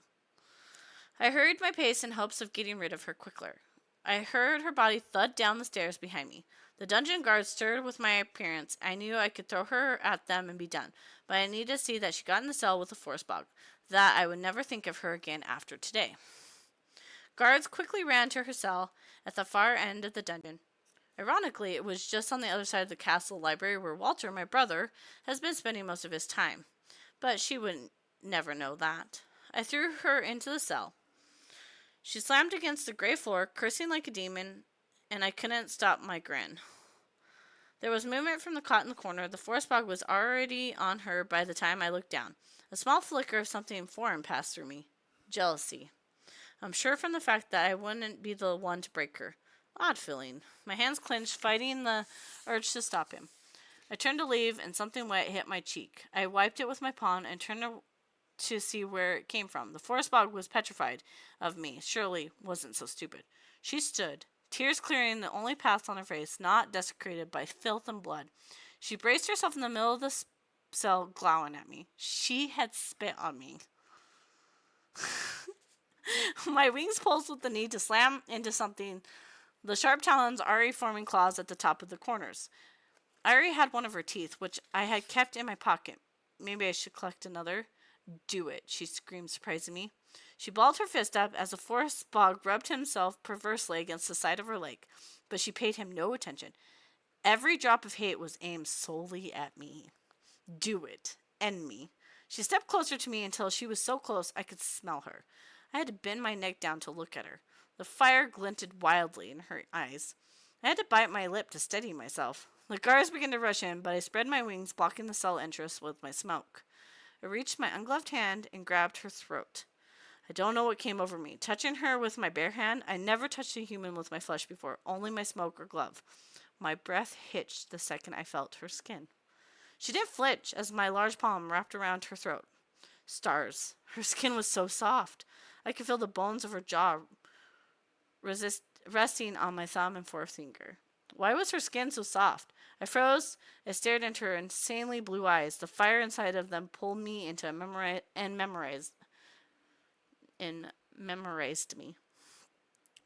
Speaker 3: I hurried my pace in hopes of getting rid of her quicker. I heard her body thud down the stairs behind me. The dungeon guards stirred with my appearance. I knew I could throw her at them and be done, but I needed to see that she got in the cell with the forest bog. That I would never think of her again after today. Guards quickly ran to her cell at the far end of the dungeon. Ironically, it was just on the other side of the castle library where Walter, my brother, has been spending most of his time. But she would never know that. I threw her into the cell. She slammed against the gray floor, cursing like a demon, and I couldn't stop my grin. There was movement from the cot in the corner. The forest bog was already on her by the time I looked down. A small flicker of something foreign passed through me. Jealousy. I'm sure from the fact that I wouldn't be the one to break her. Odd feeling. My hands clenched, fighting the urge to stop him. I turned to leave, and something wet hit my cheek. I wiped it with my palm and turned to see where it came from. The forest bog was petrified of me. Surely wasn't so stupid. She stood, tears clearing the only path on her face, not desecrated by filth and blood. She braced herself in the middle of the cell, glowering at me. She had spit on me. My wings pulsed with the need to slam into something, the sharp talons already forming claws at the top of the corners. I already had one of her teeth, which I had kept in my pocket. Maybe I should collect another. Do it, she screamed, surprising me. She balled her fist up as the forest bog rubbed himself perversely against the side of her leg, but she paid him no attention. Every drop of hate was aimed solely at me. Do it. End me. She stepped closer to me until she was so close I could smell her. I had to bend my neck down to look at her. The fire glinted wildly in her eyes. I had to bite my lip to steady myself. The guards began to rush in, but I spread my wings, blocking the cell entrance with my smoke. I reached my ungloved hand and grabbed her throat. I don't know what came over me. Touching her with my bare hand, I never touched a human with my flesh before, only my smoke or glove. My breath hitched the second I felt her skin. She didn't flinch as my large palm wrapped around her throat. Stars. Her skin was so soft. I could feel the bones of her jaw resting on my thumb and forefinger. Why was her skin so soft? I froze. I stared into her insanely blue eyes. The fire inside of them pulled me into memorized me.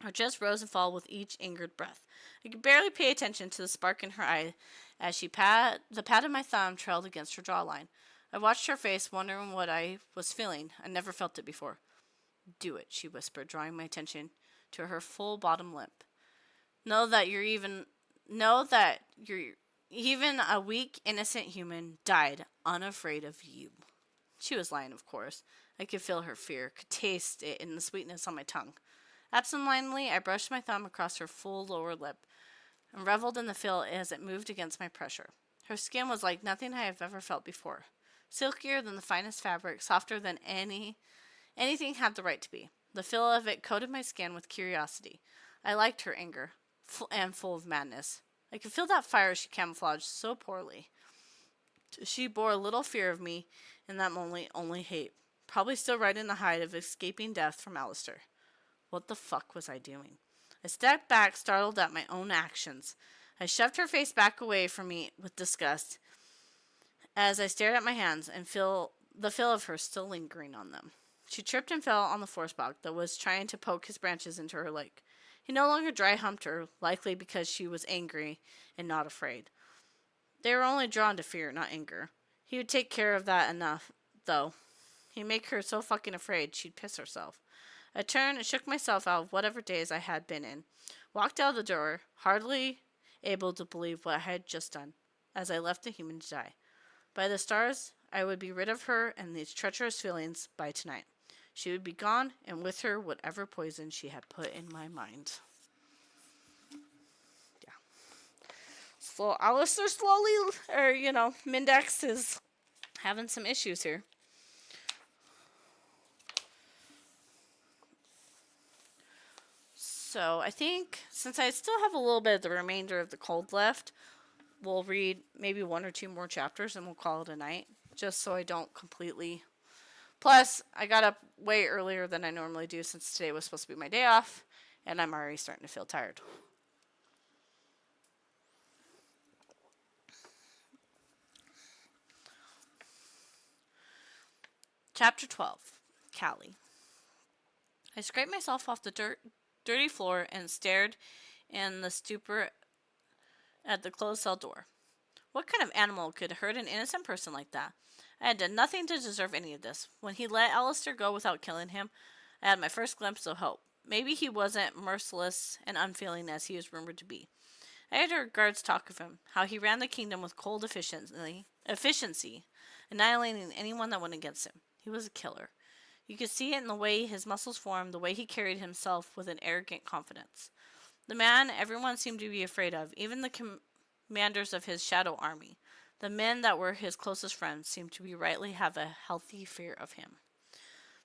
Speaker 3: Her chest rose and fell with each angered breath. I could barely pay attention to the spark in her eye as the pad of my thumb trailed against her jawline. I watched her face, wondering what I was feeling. I never felt it before. Do it, she whispered, drawing my attention to her full bottom lip. Know that you're even a weak, innocent human died unafraid of you. She was lying, of course. I could feel her fear, could taste it in the sweetness on my tongue. Absentmindedly, I brushed my thumb across her full lower lip and reveled in the feel as it moved against my pressure. Her skin was like nothing I have ever felt before. Silkier than the finest fabric, softer than anything had the right to be. The feel of it coated my skin with curiosity. I liked her anger, full of madness. I could feel that fire she camouflaged so poorly. She bore little fear of me in that moment, only hate. Probably still riding the hide of escaping death from Alistair. What the fuck was I doing? I stepped back, startled at my own actions. I shoved her face back away from me with disgust as I stared at my hands and the feel of her still lingering on them. She tripped and fell on the forest bog that was trying to poke his branches into her leg. He no longer dry-humped her, likely because she was angry and not afraid. They were only drawn to fear, not anger. He would take care of that enough, though. He'd make her so fucking afraid she'd piss herself. I turned and shook myself out of whatever daze I had been in. Walked out the door, hardly able to believe what I had just done, as I left the human to die. By the stars, I would be rid of her and these treacherous feelings by tonight. She would be gone, and with her whatever poison she had put in my mind. Yeah. So Alistair Mindex is having some issues here. So I think, since I still have a little bit of the remainder of the cold left, we'll read maybe one or two more chapters and we'll call it a night, just so I don't completely... Plus, I got up way earlier than I normally do since today was supposed to be my day off, and I'm already starting to feel tired. Chapter 12. Callie. I scraped myself off the dirty floor and stared in the stupor at the closed cell door. What kind of animal could hurt an innocent person like that? I had done nothing to deserve any of this. When he let Alistair go without killing him, I had my first glimpse of hope. Maybe he wasn't merciless and unfeeling as he was rumored to be. I had heard guards talk of him, how he ran the kingdom with cold efficiency, annihilating anyone that went against him. He was a killer. You could see it in the way his muscles formed, the way he carried himself with an arrogant confidence. The man everyone seemed to be afraid of, even the commanders of his shadow army. The men that were his closest friends seemed to be rightly have a healthy fear of him.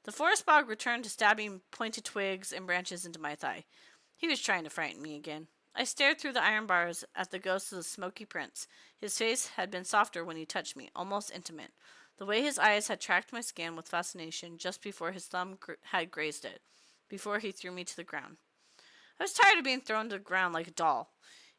Speaker 3: The forest bog returned to stabbing pointed twigs and branches into my thigh. He was trying to frighten me again. I stared through the iron bars at the ghost of the smoky prince. His face had been softer when he touched me, almost intimate. The way his eyes had tracked my skin with fascination just before his thumb had grazed it, before he threw me to the ground. I was tired of being thrown to the ground like a doll.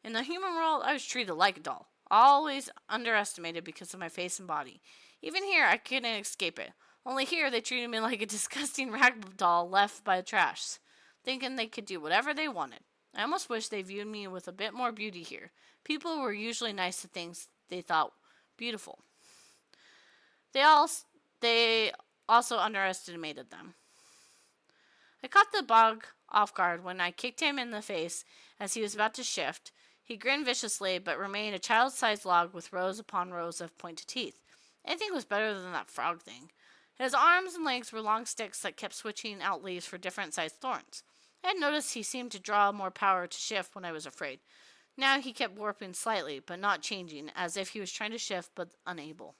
Speaker 3: In the human world, I was treated like a doll, always underestimated because of my face and body. Even here, I couldn't escape it. Only here, they treated me like a disgusting rag doll left by the trash, thinking they could do whatever they wanted. I almost wish they viewed me with a bit more beauty here. People were usually nice to things they thought beautiful. They also underestimated them. I caught the bog off guard when I kicked him in the face as he was about to shift. He grinned viciously, but remained a child-sized log with rows upon rows of pointed teeth. Anything was better than that frog thing. His arms and legs were long sticks that kept switching out leaves for different-sized thorns. I had noticed he seemed to draw more power to shift when I was afraid. Now he kept warping slightly, but not changing, as if he was trying to shift but unable.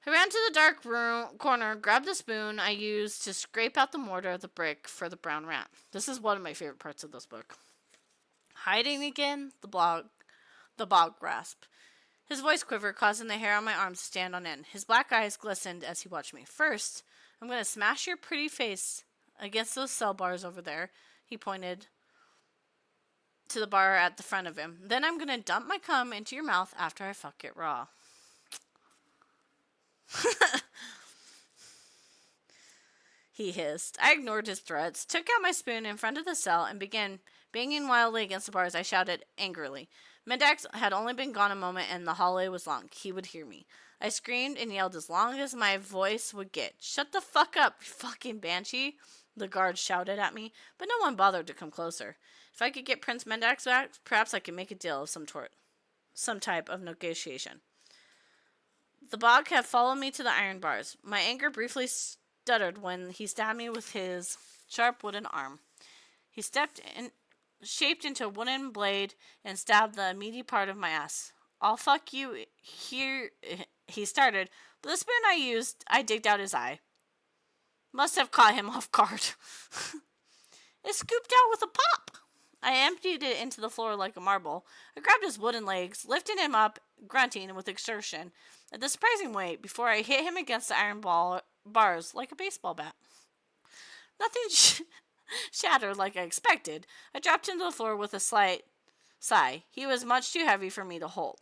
Speaker 3: I ran to the dark corner, grabbed the spoon I used to scrape out the mortar of the brick for the brown rat. This is one of my favorite parts of this book. Hiding again, the bog rasped. His voice quivered, causing the hair on my arms to stand on end. His black eyes glistened as he watched me. First, I'm going to smash your pretty face against those cell bars over there. He pointed to the bar at the front of him. Then I'm going to dump my cum into your mouth after I fuck it raw. He hissed. I ignored his threats, took out my spoon in front of the cell, and began banging wildly against the bars. I shouted angrily. Mendax had only been gone a moment, and the hallway was long. He would hear me. I screamed and yelled as long as my voice would get. Shut the fuck up, you fucking banshee, the guards shouted at me, but no one bothered to come closer. If I could get Prince Mendax back, perhaps I could make a deal of some type of negotiation. The bog had followed me to the iron bars. My anger briefly stuttered when he stabbed me with his sharp wooden arm. He shaped into a wooden blade and stabbed the meaty part of my ass. I'll fuck you here, he started, but the spoon I used, I digged out his eye. Must have caught him off guard. It scooped out with a pop. I emptied it into the floor like a marble. I grabbed his wooden legs, lifted him up, grunting with exertion, at the surprising weight, before I hit him against the iron bars like a baseball bat. Nothing shattered like I expected. I dropped him to the floor with a slight sigh. He was much too heavy for me to hold.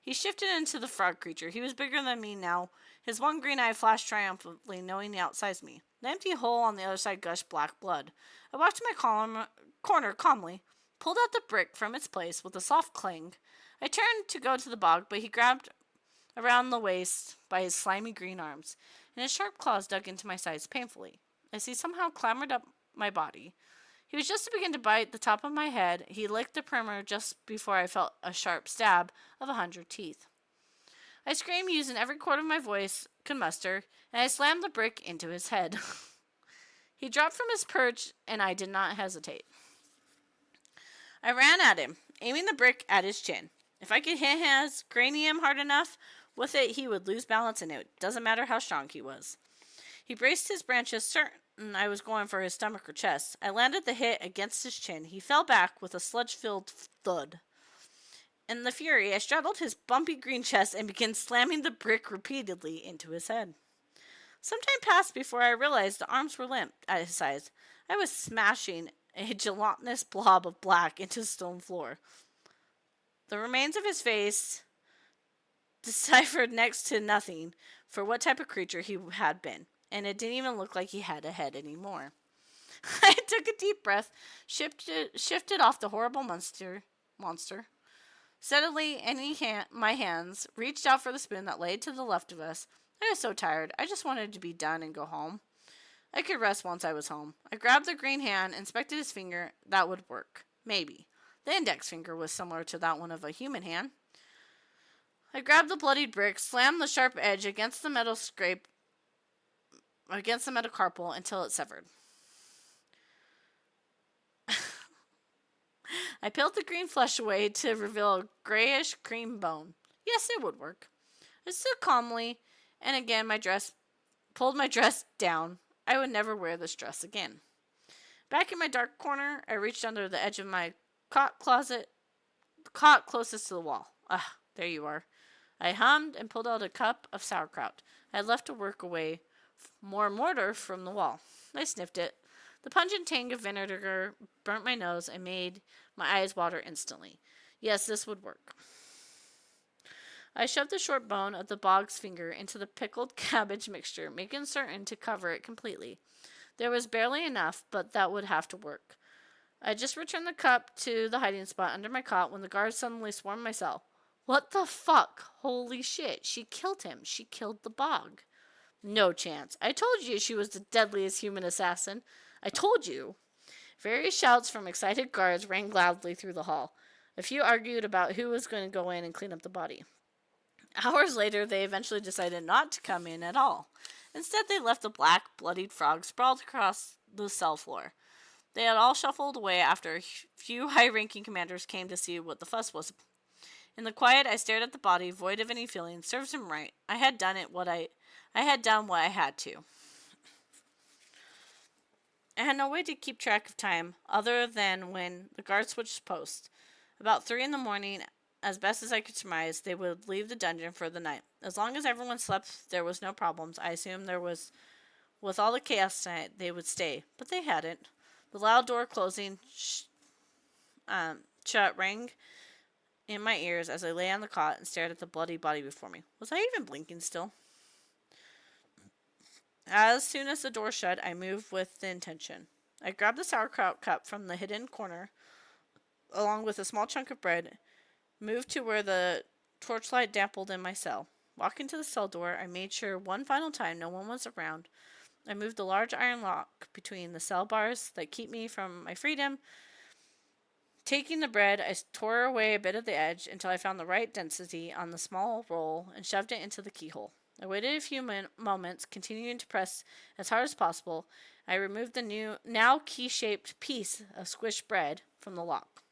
Speaker 3: He shifted into the frog creature. He was bigger than me now. His one green eye flashed triumphantly, knowing he outsized me. The empty hole on the other side gushed black blood. I walked to my corner calmly, pulled out the brick from its place with a soft clang. I turned to go to the bog, but he grabbed around the waist by his slimy green arms, and his sharp claws dug into my sides painfully, as he somehow clambered up my body. He was just to begin to bite the top of my head. He licked the primer just before I felt a sharp stab of 100 teeth. I screamed using every chord of my voice could muster, and I slammed the brick into his head. He dropped from his perch, and I did not hesitate. I ran at him, aiming the brick at his chin. If I could hit his cranium hard enough with it, he would lose balance, and it doesn't matter how strong he was. He braced his branches, certain I was going for his stomach or chest. I landed the hit against his chin. He fell back with a sludge-filled thud. In the fury, I straddled his bumpy green chest and began slamming the brick repeatedly into his head. Some time passed before I realized the arms were limp at his sides. I was smashing a gelatinous blob of black into the stone floor. The remains of his face deciphered next to nothing for what type of creature he had been. and it didn't even look like he had a head anymore. I took a deep breath, shifted off the horrible monster. Steadily, my hands reached out for the spoon that lay to the left of us. I was so tired. I just wanted to be done and go home. I could rest once I was home. I grabbed the green hand, inspected his finger. That would work. Maybe. The index finger was similar to that one of a human hand. I grabbed the bloodied brick, slammed the sharp edge against the metal carpel until it severed. I peeled the green flesh away to reveal a grayish cream bone. Yes, it would work. I stood calmly, and again pulled my dress down. I would never wear this dress again. Back in my dark corner, I reached under the edge of my cot closest to the wall. Ah, there you are. I hummed and pulled out a cup of sauerkraut. I had left to work away more mortar from the wall. I sniffed it. The pungent tang of vinegar burnt my nose and made my eyes water instantly. Yes, this would work. I shoved the short bone of the bog's finger into the pickled cabbage mixture, making certain to cover it completely. There was barely enough, but that would have to work. I just returned the cup to the hiding spot under my cot when the guards suddenly swarmed my cell. What the fuck? Holy shit. She killed him. She killed the bog. No chance. I told you she was the deadliest human assassin. I told you. Various shouts from excited guards rang loudly through the hall. A few argued about who was going to go in and clean up the body. Hours later, they eventually decided not to come in at all. Instead, they left the black, bloodied frog sprawled across the cell floor. They had all shuffled away after a few high-ranking commanders came to see what the fuss was. In the quiet, I stared at the body, void of any feeling. Serves him right. I had done what I had to. I had no way to keep track of time other than when the guard switched posts. About 3 a.m, as best as I could surmise, they would leave the dungeon for the night. As long as everyone slept, there was no problems. I assumed with all the chaos tonight, they would stay, but they hadn't. The loud door closing shut rang in my ears as I lay on the cot and stared at the bloody body before me. Was I even blinking still? As soon as the door shut, I moved with the intention. I grabbed the sauerkraut cup from the hidden corner, along with a small chunk of bread, moved to where the torchlight dampled in my cell. Walking to the cell door, I made sure one final time no one was around. I moved the large iron lock between the cell bars that keep me from my freedom. Taking the bread, I tore away a bit of the edge until I found the right density on the small roll and shoved it into the keyhole. I waited a few moments, continuing to press as hard as possible. I removed the now key-shaped piece of squished bread from the lock.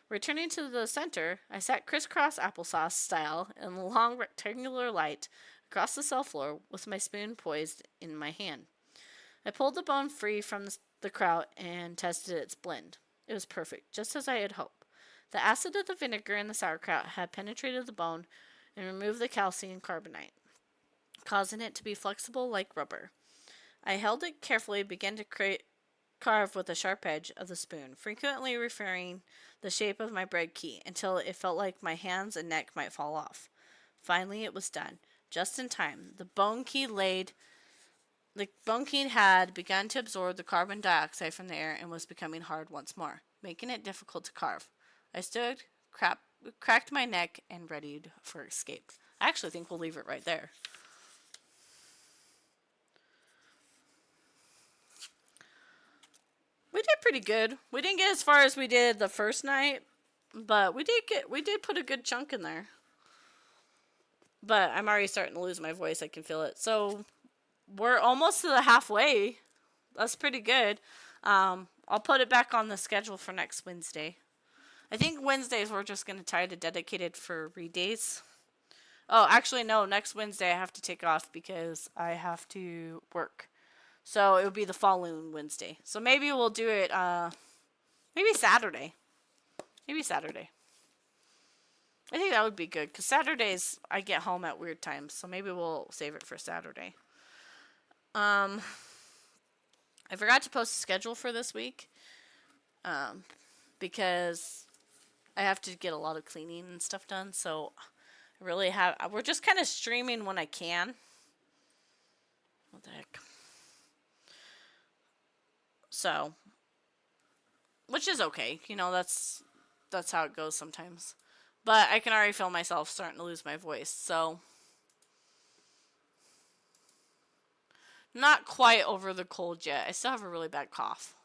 Speaker 3: Returning to the center, I sat crisscross applesauce style in the long rectangular light across the cell floor with my spoon poised in my hand. I pulled the bone free from the kraut and tested its blend. It was perfect, just as I had hoped. The acid of the vinegar in the sauerkraut had penetrated the bone and removed the calcium carbonate, causing it to be flexible like rubber. I held it carefully and began to carve with the sharp edge of the spoon, frequently referring the shape of my bread key until it felt like my hands and neck might fall off. Finally, it was done, just in time. The bone key had begun to absorb the carbon dioxide from the air and was becoming hard once more, making it difficult to carve. I stood, cracked my neck, and readied for escape. I actually think we'll leave it right there. We did pretty good. We didn't get as far as we did the first night, but we did put a good chunk in there. But I'm already starting to lose my voice. I can feel it. So we're almost to the halfway. That's pretty good. I'll put it back on the schedule for next Wednesday. I think Wednesdays we're just going to try to dedicate it for read days. Oh, actually, no. Next Wednesday I have to take off because I have to work. So it will be the following Wednesday. So maybe we'll do it, maybe Saturday. Maybe Saturday. I think that would be good, because Saturdays I get home at weird times. So maybe we'll save it for Saturday. I forgot to post a schedule for this week. Because I have to get a lot of cleaning and stuff done. So we're just kind of streaming when I can. What the heck? So, which is okay. You know, that's how it goes sometimes. But I can already feel myself starting to lose my voice. So, not quite over the cold yet. I still have a really bad cough.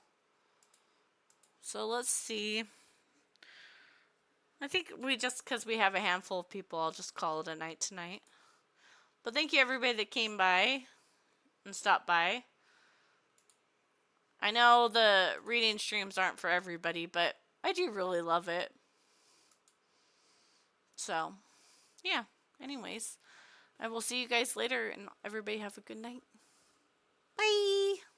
Speaker 3: So let's see. I think because we have a handful of people, I'll just call it a night tonight. But thank you everybody that came by and stopped by. I know the reading streams aren't for everybody, but I do really love it. So, yeah. Anyways, I will see you guys later, and everybody have a good night. Bye!